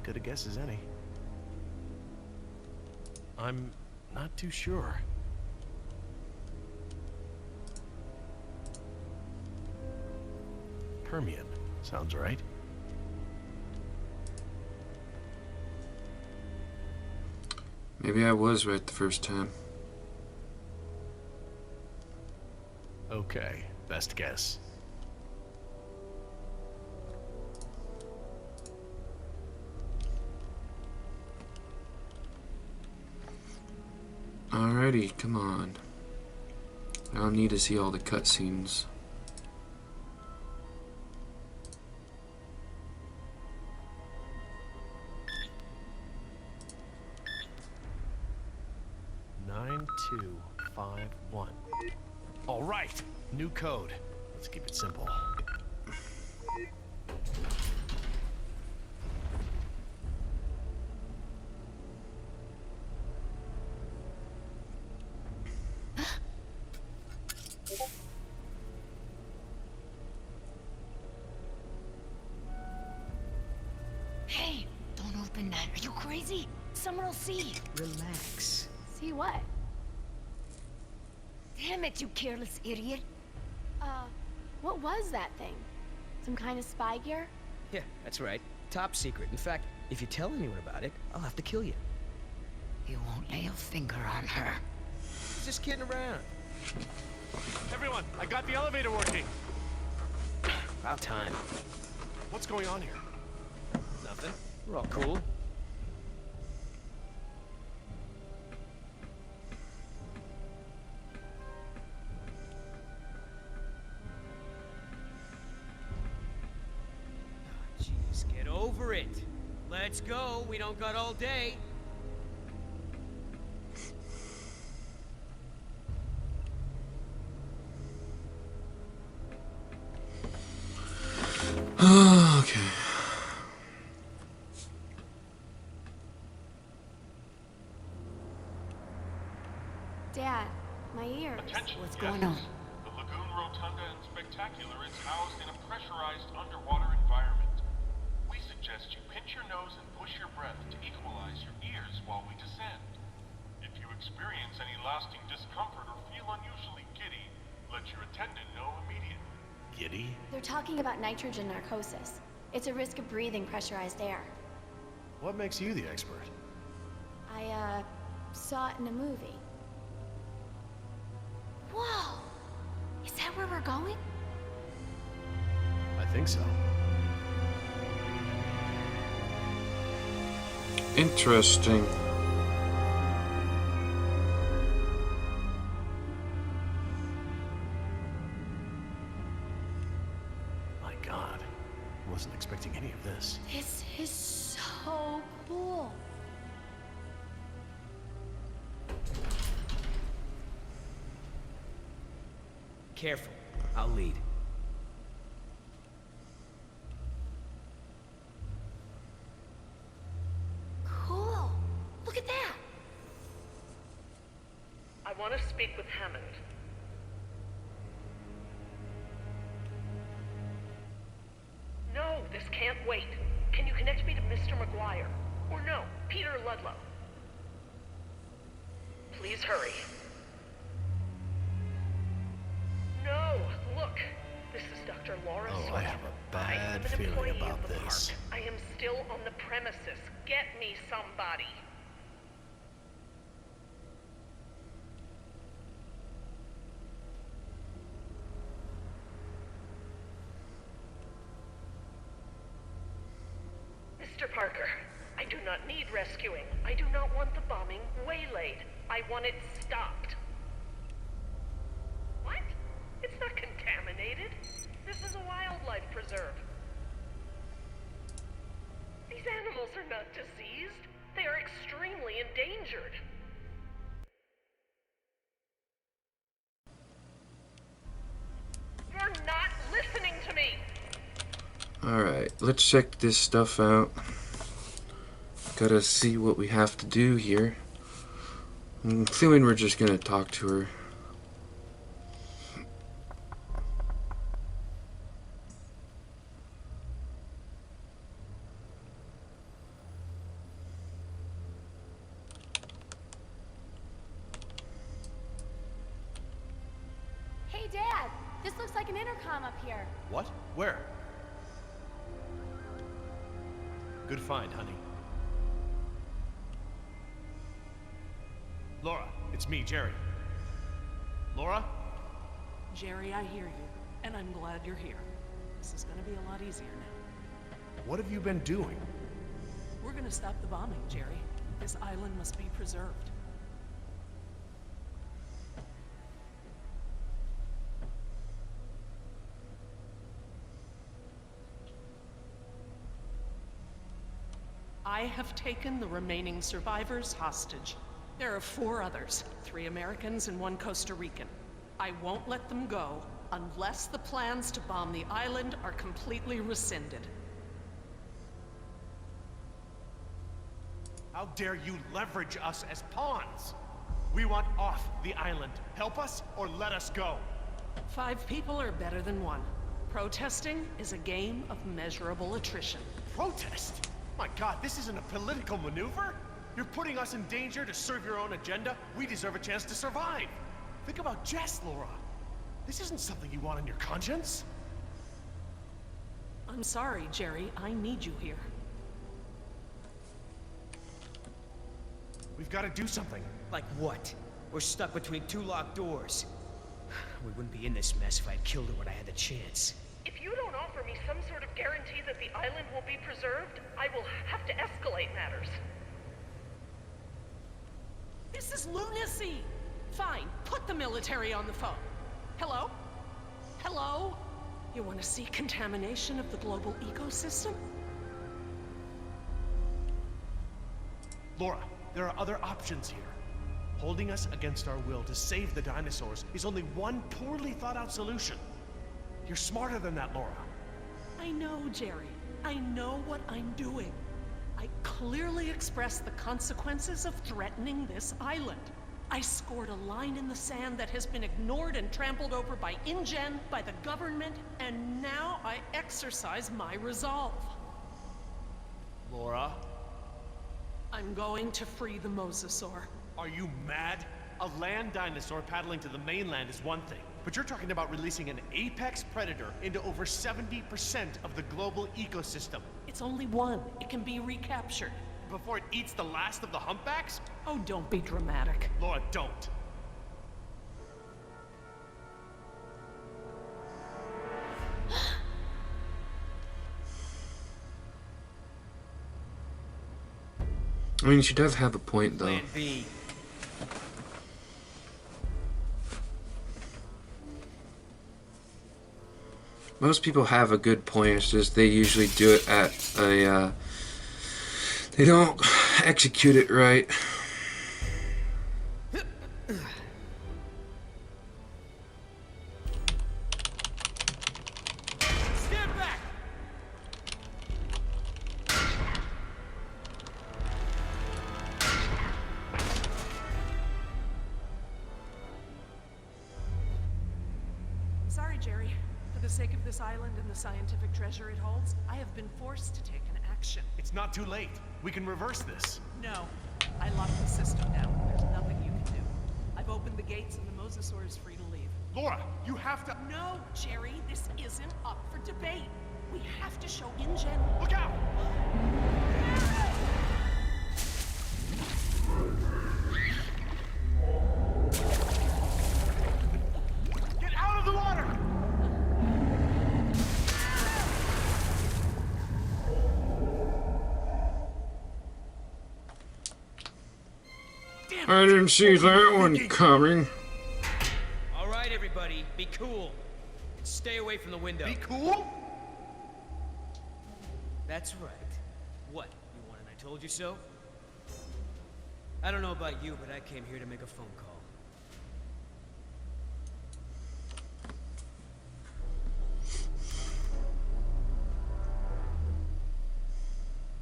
Good a guess as any. I'm not too sure. Permian. Sounds right. Maybe I was right the first time. Okay, best guess. Alrighty, come on. I don't need to see all the cutscenes. Nine, 2, 5, 1. All right, new code. Let's keep it simple. Hey, don't open that. Are you crazy? Someone will see. Relax. See what? Damn it, you careless idiot. What was that thing? Some kind of spy gear? Yeah, that's right. Top secret. In fact, if you tell anyone about it, I'll have to kill you. You won't lay a finger on her. Just kidding around. Everyone, I got the elevator working. About time. What's going on here? Nothing. We're all cool. Jeez, get over it. Let's go. We don't got all day. Okay. Dad, my ears. Attention, What's guests. going on? The Lagoon Rotunda and Spectacular is housed in a pressurized underwater environment. We suggest you pinch your nose and push your breath to equalize your ears while we descend. If you experience any lasting discomfort or feel unusually giddy, let your attendant know immediately. Giddy? They're talking about nitrogen narcosis. It's a risk of breathing pressurized air. What makes you the expert? I, saw it in a movie. Whoa! Is that where we're going? I think so. Interesting. My God. Wasn't expecting any of this. This is so cool. Careful. I'll lead. Cool. Look at that. I want to speak with Hammond. No, this wait. Can you connect me to Mr. McGuire? Or no, Peter Ludlow. Please hurry. No, look. This is Dr. Laura Oh, I Sawyer. have a I am bad an feeling employee about of the this. park. I am still on the premises. Get me somebody. Mr. Parker, I do not need rescuing. I do not want the bombing waylaid. I want it stopped. What? It's not contaminated. This is a wildlife preserve. These animals are not diseased. They are extremely endangered. You're not listening to me! Alright, let's check this stuff out. Gotta see what we have to do here. I'm feeling we're just gonna talk to her. Hey, Dad! This looks like an intercom up here. What? Where? Good find, honey. Laura, it's me, Jerry. Laura? Jerry, I hear you, and I'm glad you're here. This is gonna be a lot easier now. What have you been doing? We're gonna stop the bombing, Jerry. This island must be preserved. I have taken the remaining survivors hostage. There are 4 others, 3 Americans and 1 Costa Rican. I won't let them go unless the plans to bomb the island are completely rescinded. How dare you leverage us as pawns? We want off the island. Help us or let us go. 5 people are better than 1. Protesting is a game of measurable attrition. Protest? My God, this isn't a political maneuver? You're putting us in danger to serve your own agenda. We deserve a chance to survive. Think about Jess, Laura. This isn't something you want on your conscience. I'm sorry, Jerry. I need you here. We've got to do something. Like what? We're stuck between 2 locked doors. We wouldn't be in this mess if I'd killed her when I had the chance. If you don't offer me some sort of guarantee that the island will be preserved, I will have to escalate matters. This is lunacy! Fine, put the military on the phone. Hello? Hello? You want to see contamination of the global ecosystem? Laura, there are other options here. Holding us against our will to save the dinosaurs is only one poorly thought out solution. You're smarter than that, Laura. I know, Jerry. I know what I'm doing. I clearly expressed the consequences of threatening this island. I scored a line in the sand that has been ignored and trampled over by InGen, by the government, and now I exercise my resolve. Laura? I'm going to free the mosasaur. Are you mad? A land dinosaur paddling to the mainland is one thing, but you're talking about releasing an apex predator into over 70% of the global ecosystem. It's only one. It can be recaptured. Before it eats the last of the humpbacks? Oh, don't be dramatic. Laura, don't. I mean, she does have a point, though. Plan B. Most people have a good point, it's just they usually do it at a, they don't execute it right. Stand back! Sorry, Jerry. The For the sake of this island and the scientific treasure it holds, I have been forced to take an action. It's not too late. We can reverse this. No. I locked the system down. There's nothing you can do. I've opened the gates and the Mosasaur is free to leave. Laura, you have to... No, Jerry, this isn't up for debate. We have to show InGen. Look out! Get out of the water! I didn't see that one coming. All right, everybody, be cool. And stay away from the window. Be cool? That's right. What? You wanted I told you so? I don't know about you, but I came here to make a phone call.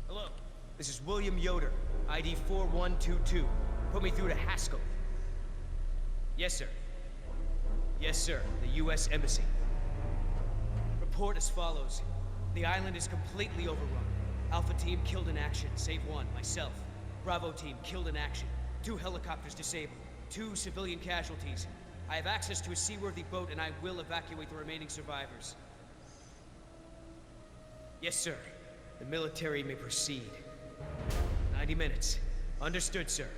Hello. This is William Yoder, ID 4122. Put me through to Haskell. Yes, sir. Yes, sir. The U.S. Embassy. Report as follows. The island is completely overrun. Alpha team killed in action, save one, myself. Bravo team killed in action. 2 helicopters disabled. 2 civilian casualties. I have access to a seaworthy boat and I will evacuate the remaining survivors. Yes, sir. The military may proceed. 90 minutes. Understood, sir.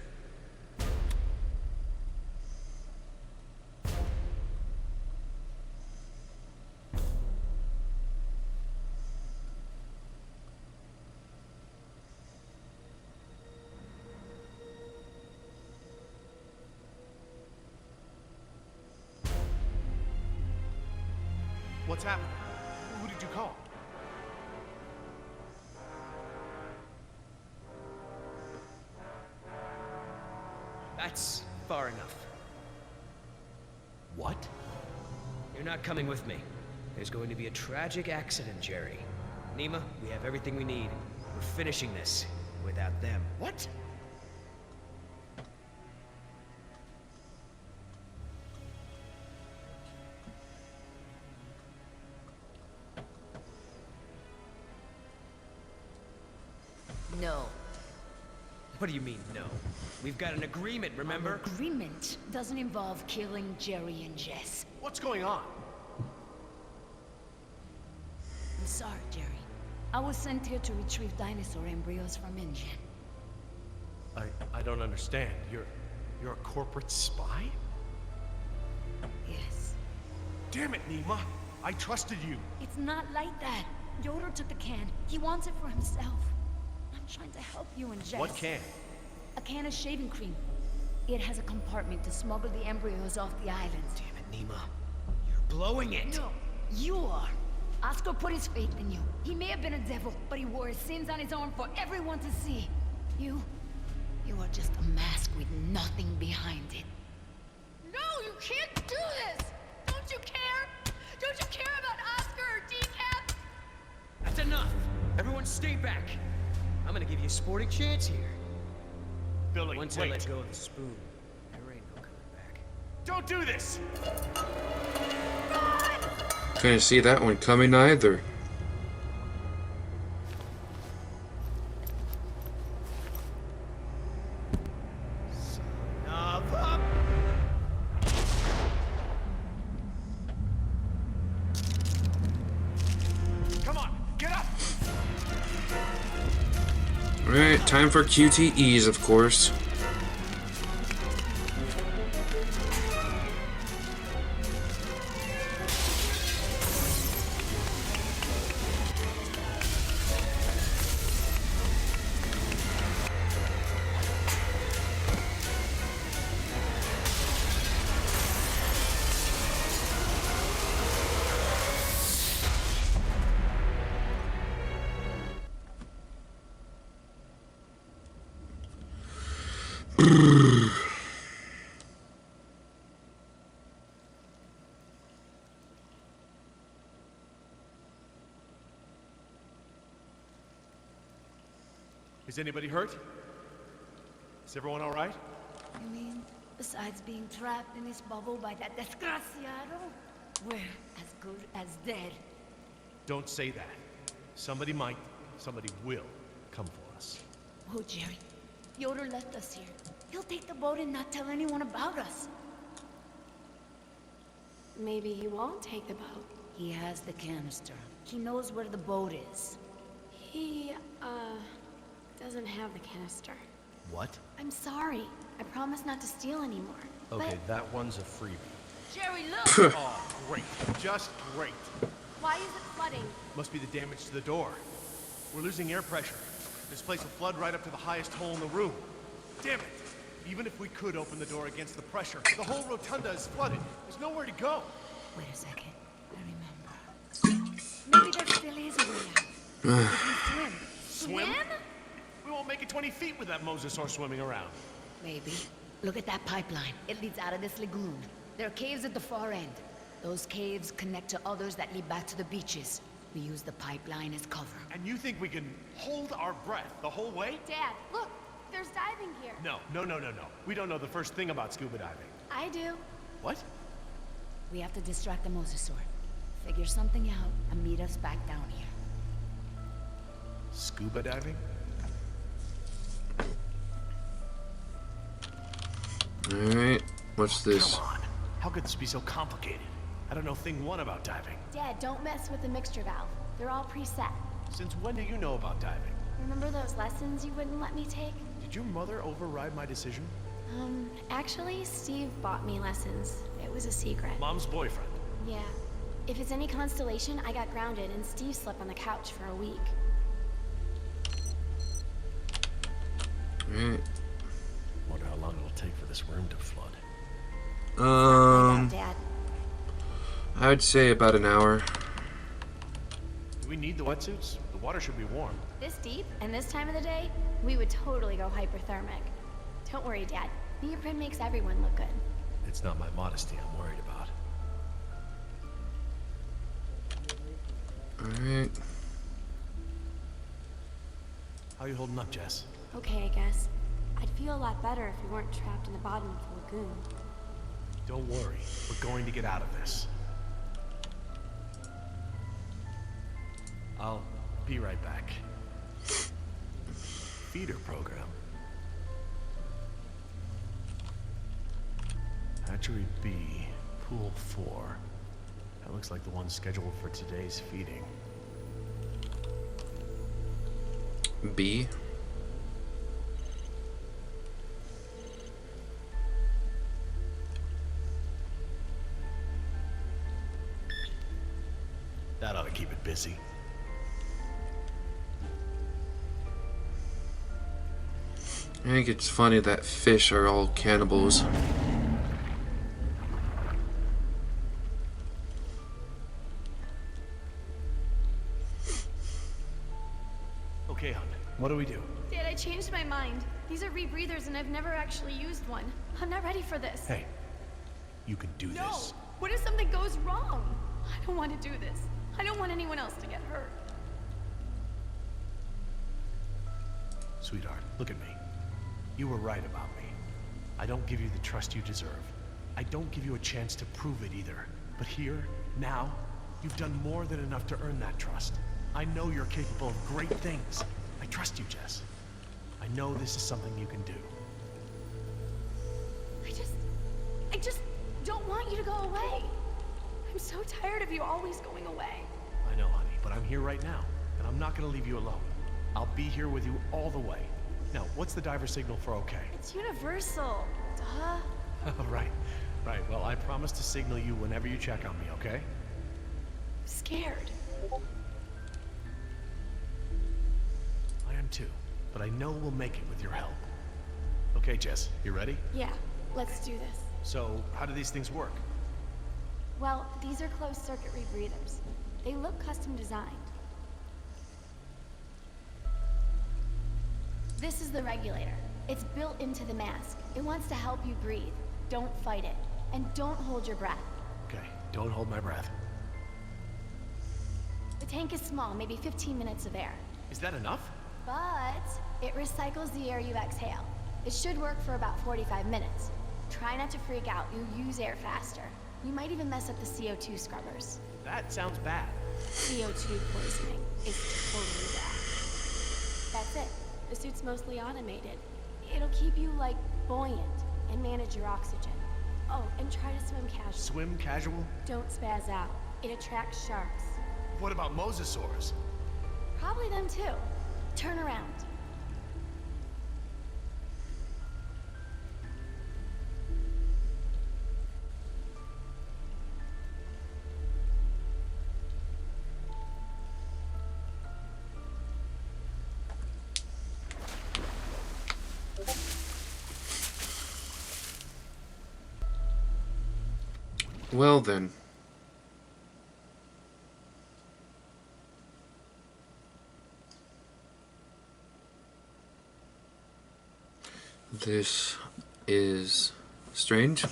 What's happening? Who did you call? That's far enough. What? You're not coming with me. There's going to be a tragic accident, Jerry. Nima, we have everything we need. We're finishing this without them. What? No. What do you mean, no? We've got an agreement, remember? Our agreement doesn't involve killing Jerry and Jess. What's going on? I'm sorry, Jerry. I was sent here to retrieve dinosaur embryos from InGen. I don't understand. You're a corporate spy? Yes. Damn it, Nima. I trusted you. It's not like that. Yoder took the can. He wants it for himself. I'm trying to help you and Jess. What can? A can of shaving cream. It has a compartment to smuggle the embryos off the island. Damn it, Nima. You're blowing it. No, you are. Oscar put his faith in you. He may have been a devil, but he wore his sins on his arm for everyone to see. You are just a mask with nothing behind it. No, you can't do this! Don't you care? Don't you care about Oscar or Decaf? That's enough. Everyone stay back. I'm gonna give you a sporting chance here. Billy, Once I wait. let go of the spoon, there ain't no coming back. Don't do this! Couldn't see that one coming either. Up. Come on, get up! Alright, time for QTEs, of course. Is anybody hurt? Is everyone all right? You mean, besides being trapped in this bubble by that desgraciado? We're as good as dead. Don't say that. Somebody might, somebody will come for us. Oh, Jerry. Yoder left us here. He'll take the boat and not tell anyone about us. Maybe he won't take the boat. He has the canister. He knows where the boat is. He, doesn't have the canister. What? I'm sorry. I promise not to steal anymore. Okay, But that one's a freebie. Jerry, look! Oh, great. Just great. why is it flooding? Must be the damage to the door. We're losing air pressure. This place will flood right up to the highest hole in the room. Damn it! Even if we could open the door against the pressure, the whole rotunda is flooded. There's nowhere to go. Wait a second. I remember. Maybe there still is a way out. We can swim. Swim? We won't make it 20 feet with that mosasaur swimming around. Maybe. Look at that pipeline. It leads out of this lagoon. There are caves at the far end. Those caves connect to others that lead back to the beaches. We use the pipeline as cover. And you think we can hold our breath the whole way? Dad, look! There's diving here. No. We don't know the first thing about scuba diving. I do. What? We have to distract the mosasaur. Figure something out and meet us back down here. Scuba diving? Alright, what's this? Come on. How could this be so complicated? I don't know thing one about diving. Dad, don't mess with the mixture valve. They're all preset. Since when do you know about diving? Remember those lessons you wouldn't let me take? Did your mother override my decision? Actually, Steve bought me lessons. It was a secret. Mom's boyfriend. Yeah. If it's any constellation, I got grounded and Steve slept on the couch for a week. Alright. Wonder how long it'll take for this room to flood. Dad. I would say about an hour. Do we need the wetsuits? The water should be warm. This deep and this time of the day, we would totally go hyperthermic. Don't worry, Dad. Neoprene makes everyone look good. It's not my modesty I'm worried about. Alright. How you holding up, Jess? Okay, I guess. I'd feel a lot better if we weren't trapped in the bottom of the lagoon. Don't worry. We're going to get out of this. I'll be right back. Feeder program. Hatchery B, Pool 4. That looks like the one scheduled for today's feeding. B. That ought to keep it busy. I think it's funny that fish are all cannibals. Okay, hon. What do we do? Dad, I changed my mind. These are rebreathers and I've never actually used one. I'm not ready for this. Hey, you can do No! this. What if something goes wrong? I don't want to do this. I don't want anyone else to get hurt. Sweetheart, look at me. You were right about me. I don't give you the trust you deserve. I don't give you a chance to prove it either. But here, now, you've done more than enough to earn that trust. I know you're capable of great things. I trust you, Jess. I know this is something you can do. I just don't want you to go away. I'm so tired of you always going away. I know, honey, but I'm here right now, and I'm not gonna leave you alone. I'll be here with you all the way. Now, what's the diver signal for okay? It's universal. Duh. Right. Well, I promise to signal you whenever you check on me, okay? I'm scared. I am too, but I know we'll make it with your help. Okay, Jess, you ready? Yeah, let's do this. So, how do these things work? Well, these are closed-circuit rebreathers. They look custom designed. This is the regulator. It's built into the mask. It wants to help you breathe. Don't fight it. And don't hold your breath. Okay, don't hold my breath. The tank is small, maybe 15 minutes of air. Is that enough? But it recycles the air you exhale. It should work for about 45 minutes. Try not to freak out. You'll use air faster. You might even mess up the CO2 scrubbers. That sounds bad. CO2 poisoning is totally bad. That's it. The suit's mostly automated. It'll keep you, like, buoyant and manage your oxygen. Oh, and try to swim casual. Swim casual? Don't spaz out. It attracts sharks. What about mosasaurs? Probably them too. Turn around. Well then. This is strange.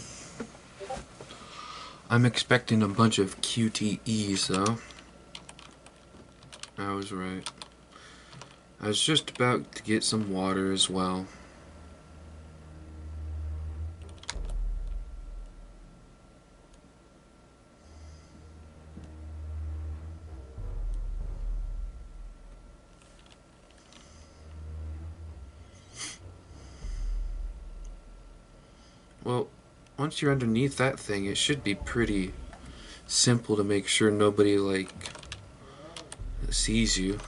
I'm expecting a bunch of QTEs though. I was right. I was just about to get some water as well. Well, once you're underneath that thing, it should be pretty simple to make sure nobody, like, sees you.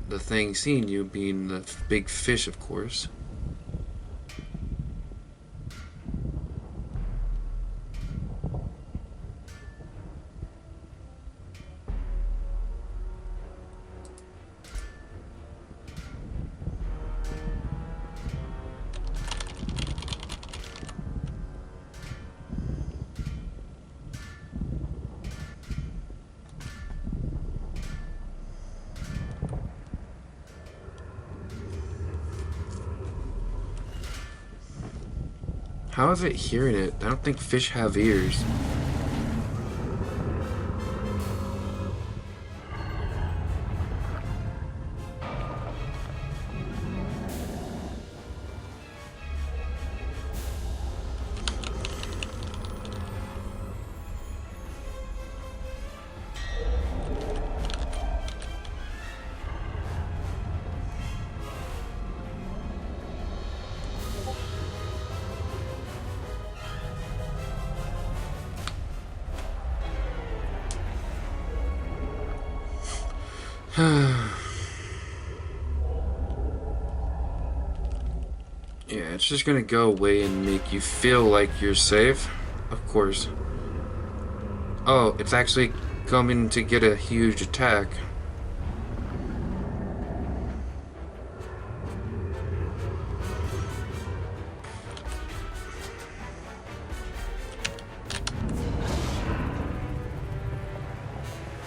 The thing seeing you being the big fish, of course. How is it hearing it? I don't think fish have ears. Yeah, it's just gonna go away and make you feel like you're safe. Of course. Oh, it's actually coming to get a huge attack.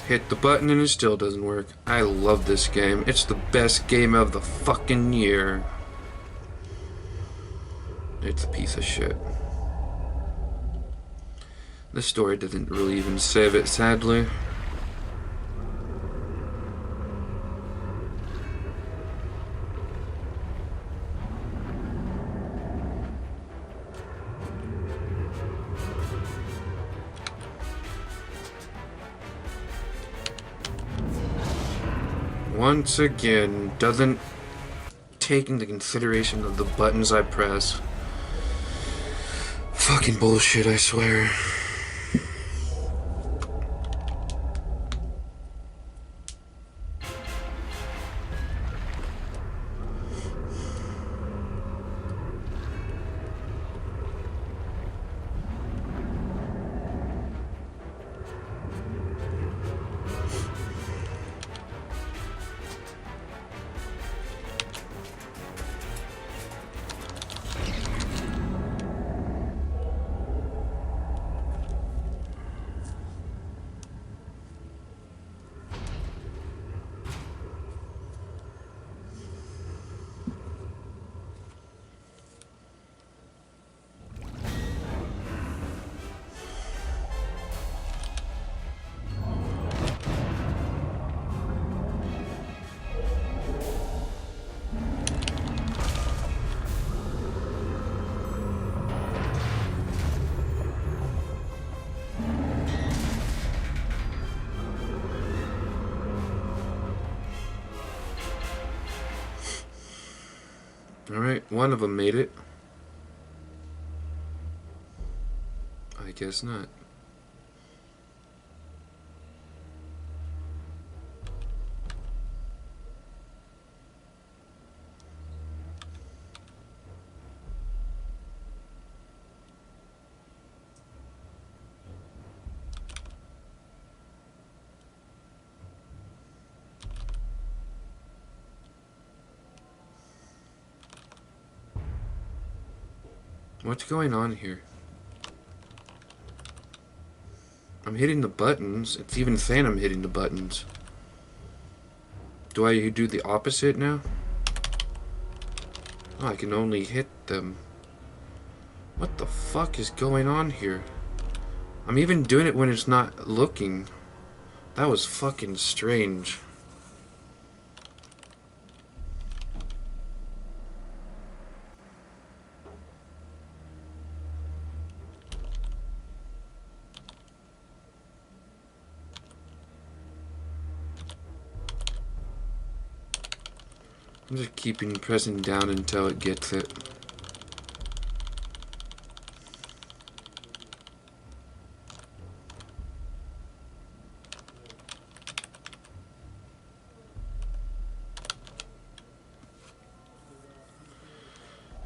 Hit the button and it still doesn't work. I love this game. It's the best game of the fucking year. It's a piece of shit. The story doesn't really even save it, sadly. Once again, doesn't take into consideration of the buttons I press. Fucking bullshit, I swear. Alright, one of them made it. I guess not. What's going on here? I'm hitting the buttons. It's even saying I'm hitting the buttons. Do I do the opposite now? Oh, I can only hit them. What the fuck is going on here? I'm even doing it when it's not looking. That was fucking strange. I'm just keeping pressing down until it gets it.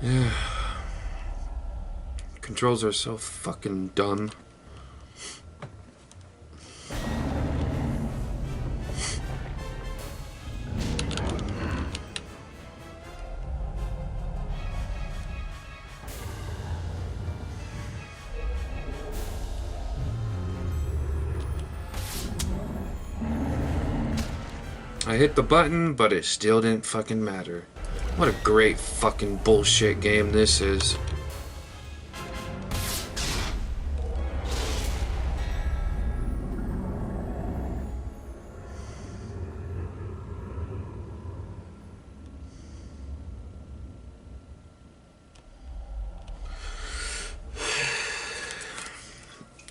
Yeah. Controls are so fucking dumb. I hit the button, but it still didn't fucking matter. What a great fucking bullshit game this is.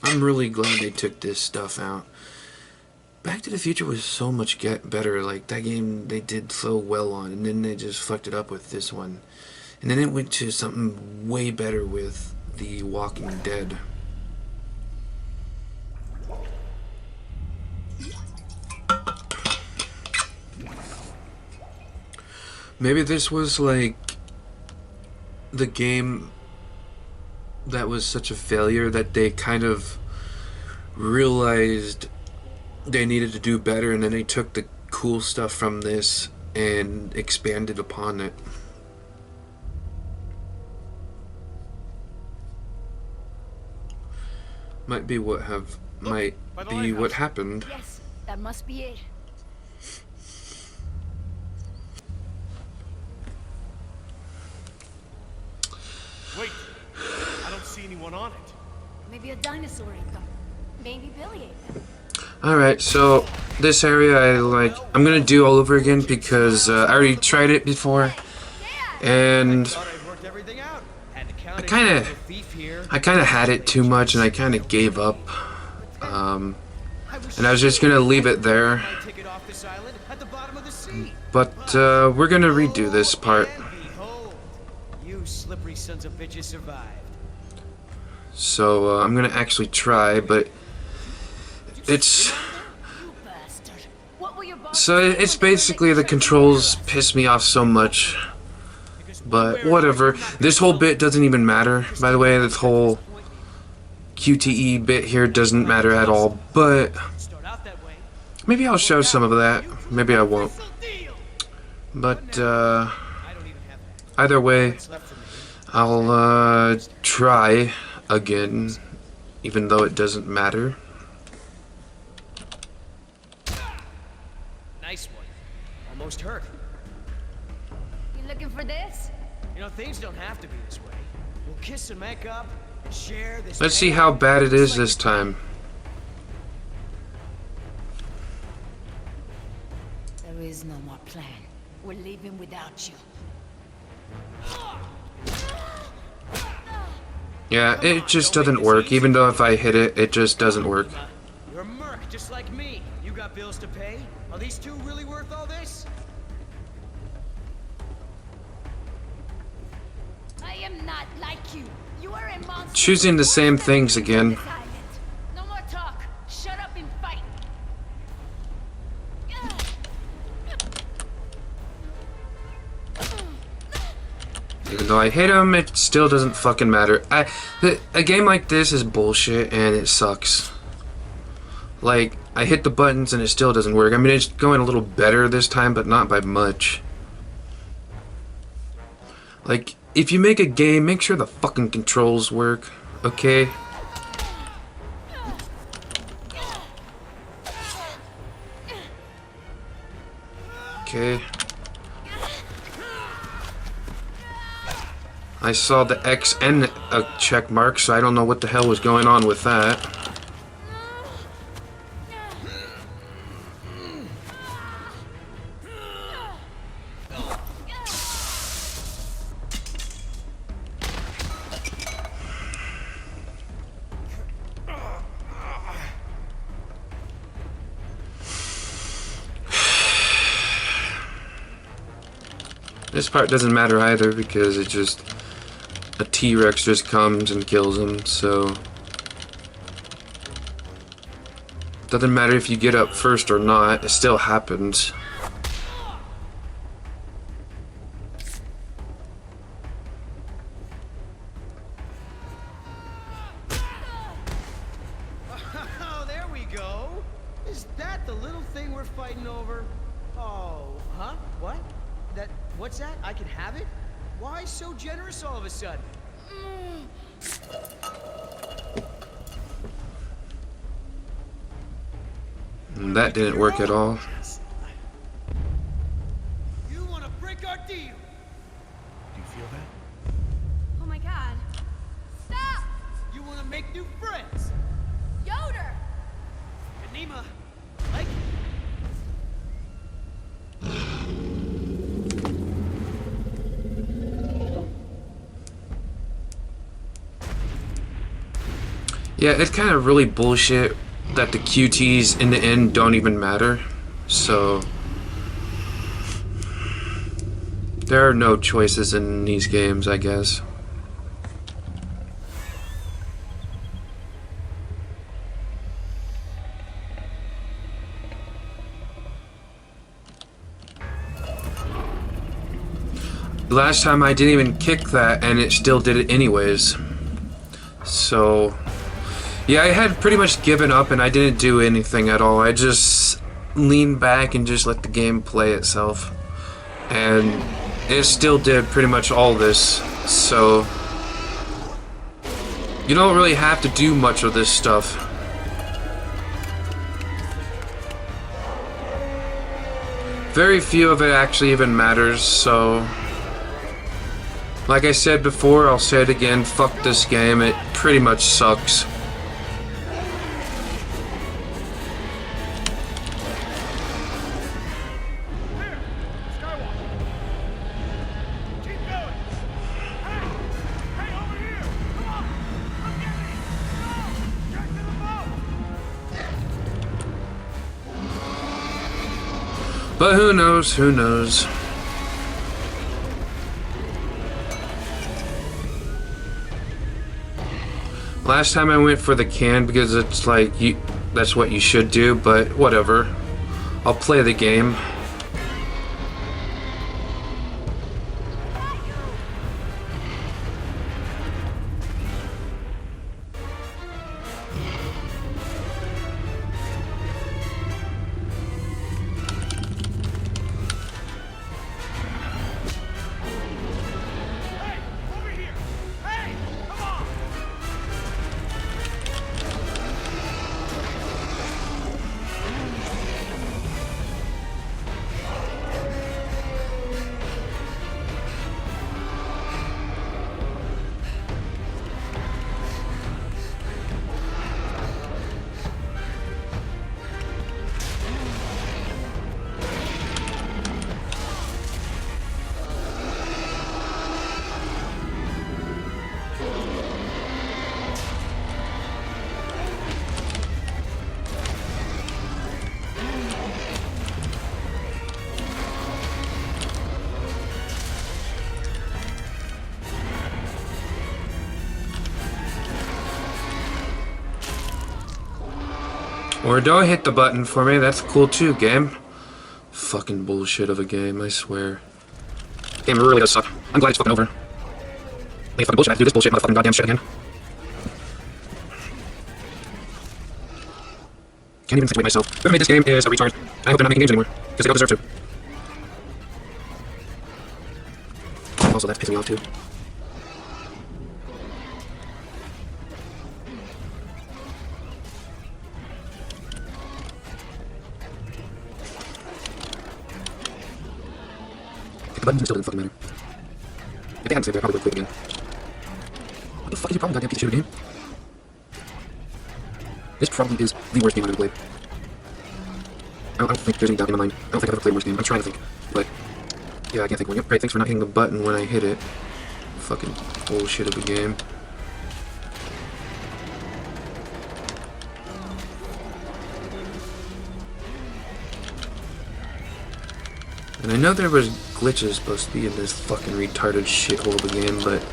I'm really glad they took this stuff out. Back to the Future was so much better. Like, that game they did so well on, and then they just fucked it up with this one. And then it went to something way better with The Walking Dead. Maybe this was like the game that was such a failure that they kind of realized they needed to do better, and then they took the cool stuff from this and expanded upon it. Might be what happened. Yes, that must be it. Wait, I don't see anyone on it. Maybe a dinosaur ate them. Maybe Billy ate them. Alright, so this area I'm gonna do all over again because I already tried it before, and I kinda had it too much and I kinda gave up, and I was just gonna leave it there, but we're gonna redo this part. You slippery sons of bitches survived. So I'm gonna actually try, but it's basically the controls piss me off so much, but whatever. This whole bit doesn't even matter, by the way. This whole QTE bit here doesn't matter at all, but maybe I'll show some of that, maybe I won't, but either way I'll try again, even though it doesn't matter. Nice one. Almost hurt. You looking for this? You know, things don't have to be this way. We'll kiss and make up and share this. Let's see how bad it is this time. There is no more plan. We're leaving without you. Yeah, it just doesn't work. Even though if I hit it, it just doesn't work. You're a merc, just like me. You got bills to pay? Are these two really worth all this? am not like you. You are a monster. Choosing the same things again. No more talk. Shut up and fight. Even though I hit him, it still doesn't fucking matter. A game like this is bullshit and it sucks. Like, I hit the buttons and it still doesn't work. I mean, it's going a little better this time, but not by much. Like, if you make a game, make sure the fucking controls work, okay? Okay. I saw the X and a check mark, so I don't know what the hell was going on with that. This part doesn't matter either because it just... a T-Rex just comes and kills him, so... doesn't matter if you get up first or not, it still happens. Oh, there we go. Is that the little thing we're fighting over? Oh, huh? What? What's that? I can have it? Why so generous all of a sudden? And that didn't work at all. You want to break our deal? Do you feel that? Oh my god. Stop! You want to make new friends? Yoder! Anima, like... Yeah, it's kind of really bullshit that the QTs in the end don't even matter. So there are no choices in these games, I guess. Last time I didn't even kick that and it still did it anyways. So yeah, I had pretty much given up and I didn't do anything at all. I just leaned back and just let the game play itself. And it still did pretty much all this. So you don't really have to do much of this stuff. Very few of it actually even matters, so... like I said before, I'll say it again, fuck this game, it pretty much sucks. But who knows, who knows. Last time I went for the can because it's like, that's what you should do, but whatever. I'll play the game. Or don't hit the button for me, that's cool too, game. Fucking bullshit of a game, I swear. Game really does suck. I'm glad it's fucking over. Like, fucking bullshit, I have to do this bullshit motherfucking goddamn shit again. Can't even situate myself. Whoever made this game is a retard. I hope they're not making games anymore, because they don't deserve to. Also, that's pissing me off too. The buttons still didn't fucking matter. If they hadn't saved it, I probably would quit again. What the fuck is your problem, goddamn piece of shit game? This probably is the worst game I've ever played. I don't think there's any doubt in my mind. I don't think I've ever played a worse game. I'm trying to think. But, yeah, I can't think of one. Yep, great, thanks for not hitting the button when I hit it. Fucking bullshit of a game. And I know there was glitches supposed to be in this fucking retarded shithole of a game, but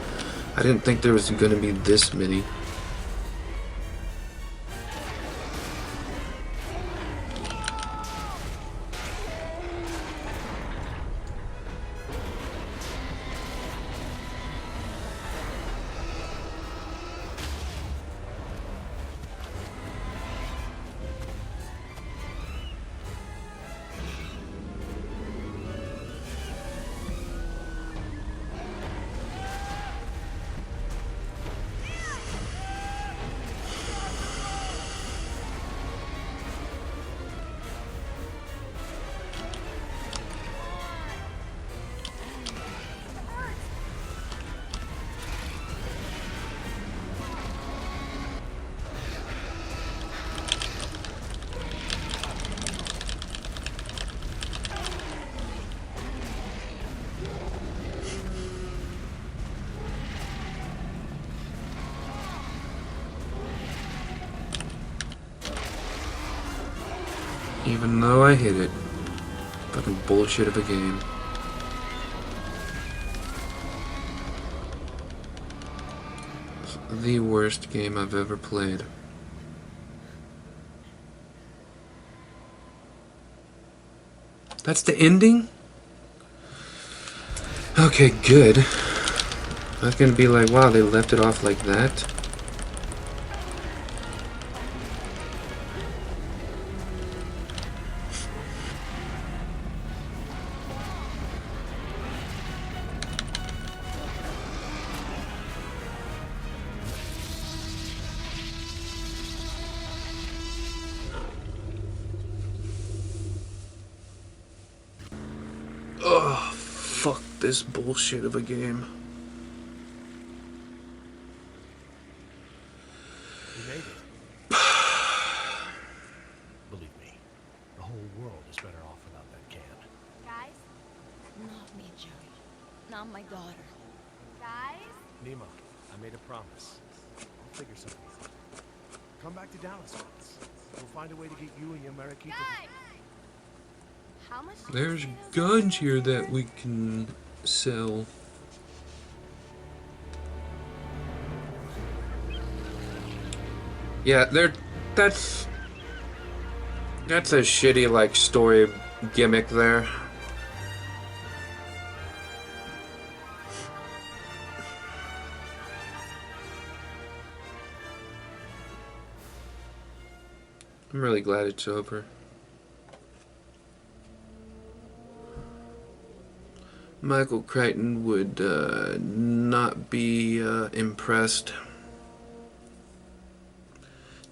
I didn't think there was gonna be this many. Even though I hit it. Fucking bullshit of a game. It's the worst game I've ever played. That's the ending? Okay, good. I was gonna be like, wow, they left it off like that. Oh, fuck this bullshit of a game. We made it. Believe me, the whole world is better off without that can. Guys? Not me, Jerry. Not my daughter. Guys? Nima, I made a promise. I'll figure something out. Come back to Dallas with us. We'll find a way to get you and your Mariquita. How much? There's guns here that we can sell. Yeah, that's a shitty like story gimmick there. I'm really glad it's over. Michael Crichton would not be impressed.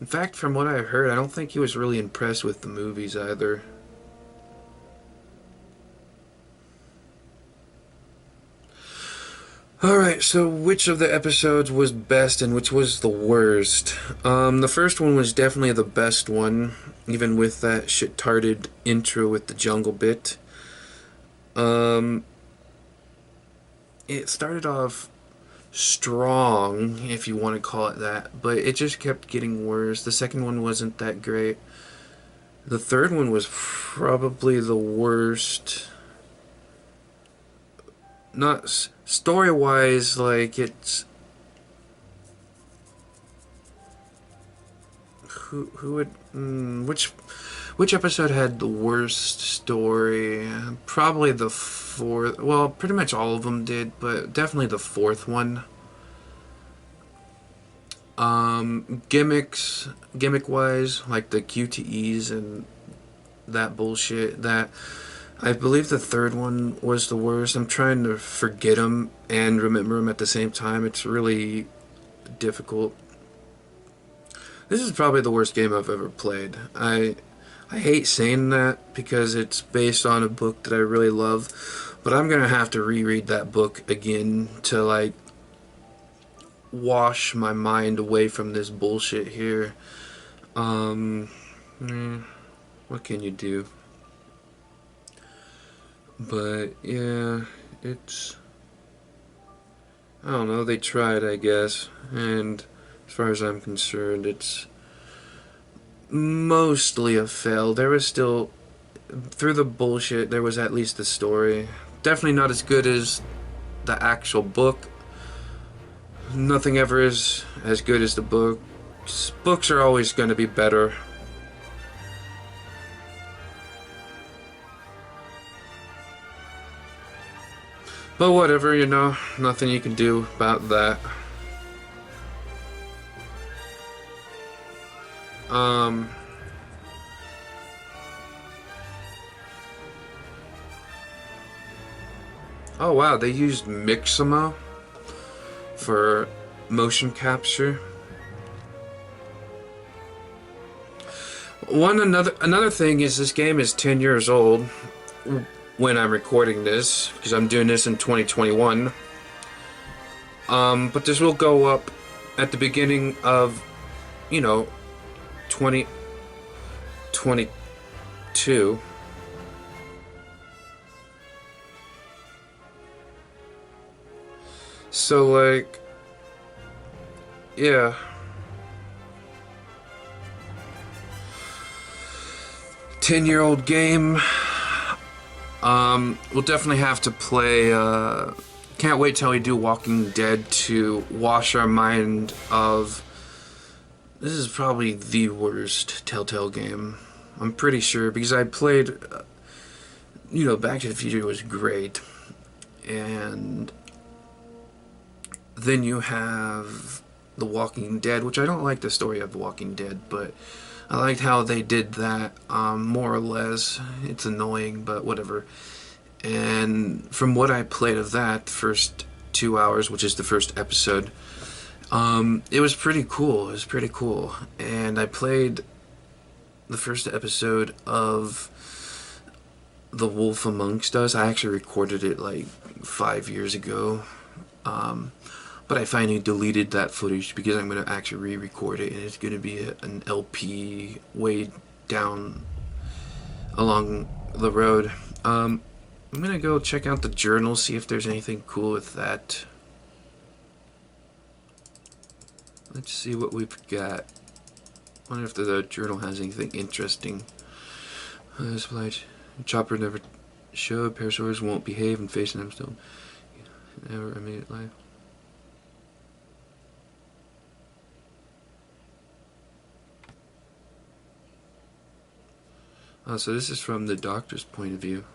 In fact, from what I've heard, I don't think he was really impressed with the movies either. Alright, so which of the episodes was best and which was the worst? The first one was definitely the best one, even with that shit-tarded intro with the jungle bit. It started off strong, if you want to call it that, but it just kept getting worse. The second one wasn't that great. The third one was probably the worst. Not story-wise, like it's... who would which episode had the worst story? Probably the fourth. Well, pretty much all of them did, but definitely the fourth one. Gimmick wise, like the QTEs and that bullshit. That I believe the third one was the worst. I'm trying to forget them and remember them at the same time. It's really difficult. This is probably the worst game I've ever played. I hate saying that because it's based on a book that I really love, but I'm gonna have to reread that book again to like wash my mind away from this bullshit here. What can you do? But yeah, it's, I don't know, they tried, I guess, and as far as I'm concerned, it's mostly a fail. There was still, through the bullshit, there was at least a story. Definitely not as good as the actual book. Nothing ever is as good as the book. Books are always going to be better. But whatever, you know, nothing you can do about that. Oh wow, they used Mixamo for motion capture. Another thing is this game is 10 years old when I'm recording this, because I'm doing this in 2021. But this will go up at the beginning of, you know, 2022. So like, yeah. 10-year-old game. We'll definitely have to play, can't wait till we do Walking Dead to wash our mind of, this is probably the worst Telltale game. I'm pretty sure, because I played, you know, Back to the Future was great, and then you have The Walking Dead, which I don't like the story of The Walking Dead, but I liked how they did that, more or less. It's annoying, but whatever. And from what I played of that, first 2 hours, which is the first episode, it was pretty cool. It was pretty cool. And I played the first episode of The Wolf Amongst Us. I actually recorded it like 5 years ago. But I finally deleted that footage because I'm going to actually re-record it, and it's going to be an LP way down along the road. I'm going to go check out the journal, see if there's anything cool with that. Let's see what we've got. Wonder if the journal has anything interesting. Chopper never showed. Parasaurs won't behave and facing them still. Never I made it live. Oh, so this is from the doctor's point of view.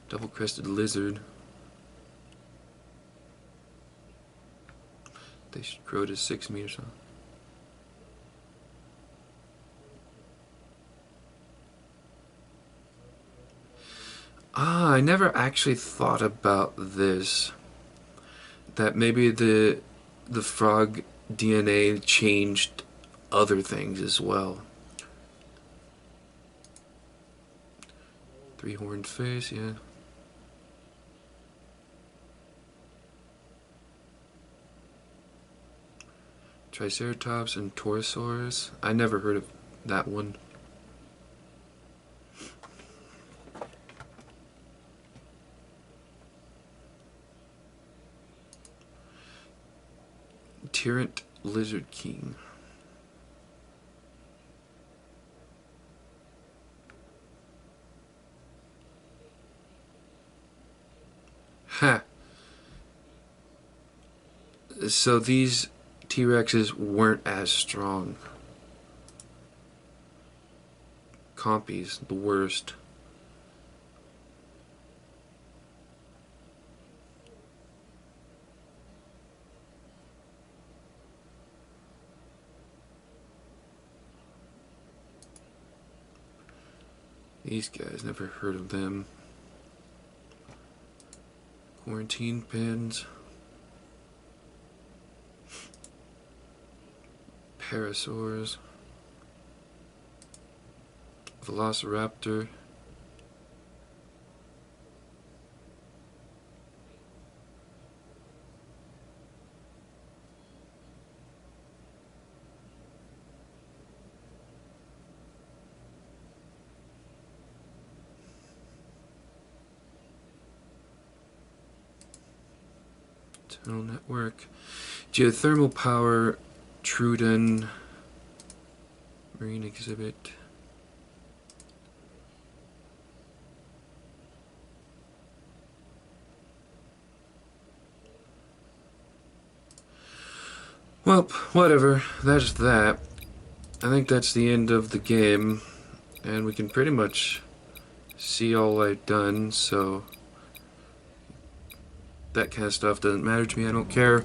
Double-crested lizard. They grow to 6 meters long. I never actually thought about this. That maybe the frog DNA changed other things as well. Three-horned face, yeah. Triceratops and Torosaurus. I never heard of that one. Tyrant Lizard King. Ha! So these T-Rexes weren't as strong. compies, the worst. These guys, never heard of them. Quarantine pins. Parasaurs. Velociraptor. Tunnel network. Geothermal power. Truden. Marine exhibit. Well, whatever. That's that. I think that's the end of the game. And we can pretty much see all I've done, so that kind of stuff doesn't matter to me. I don't care.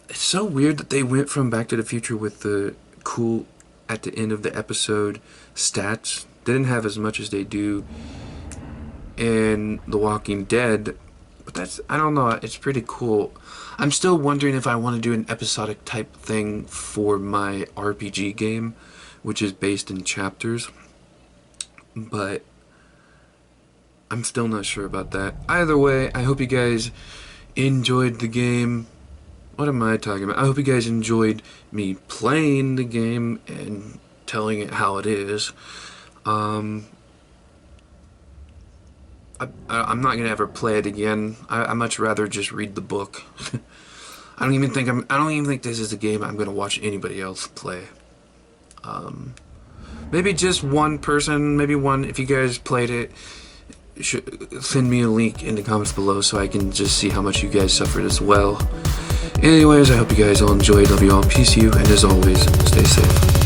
It's so weird that they went from Back to the Future with the cool, at the end of the episode, stats. They didn't have as much as they do in The Walking Dead. But that's, I don't know, it's pretty cool. I'm still wondering if I want to do an episodic type thing for my RPG game, which is based in chapters. But I'm still not sure about that. Either way, I hope you guys enjoyed the game. What am I talking about? I hope you guys enjoyed me playing the game and telling it how it is. I'm not gonna ever play it again. I much rather just read the book. I don't even think this is a game I'm gonna watch anybody else play. Maybe just one person, maybe one. If you guys played it, send me a link in the comments below so I can just see how much you guys suffered as well. Anyways, I hope you guys all enjoyed. Love you all. Peace to you, and as always, stay safe.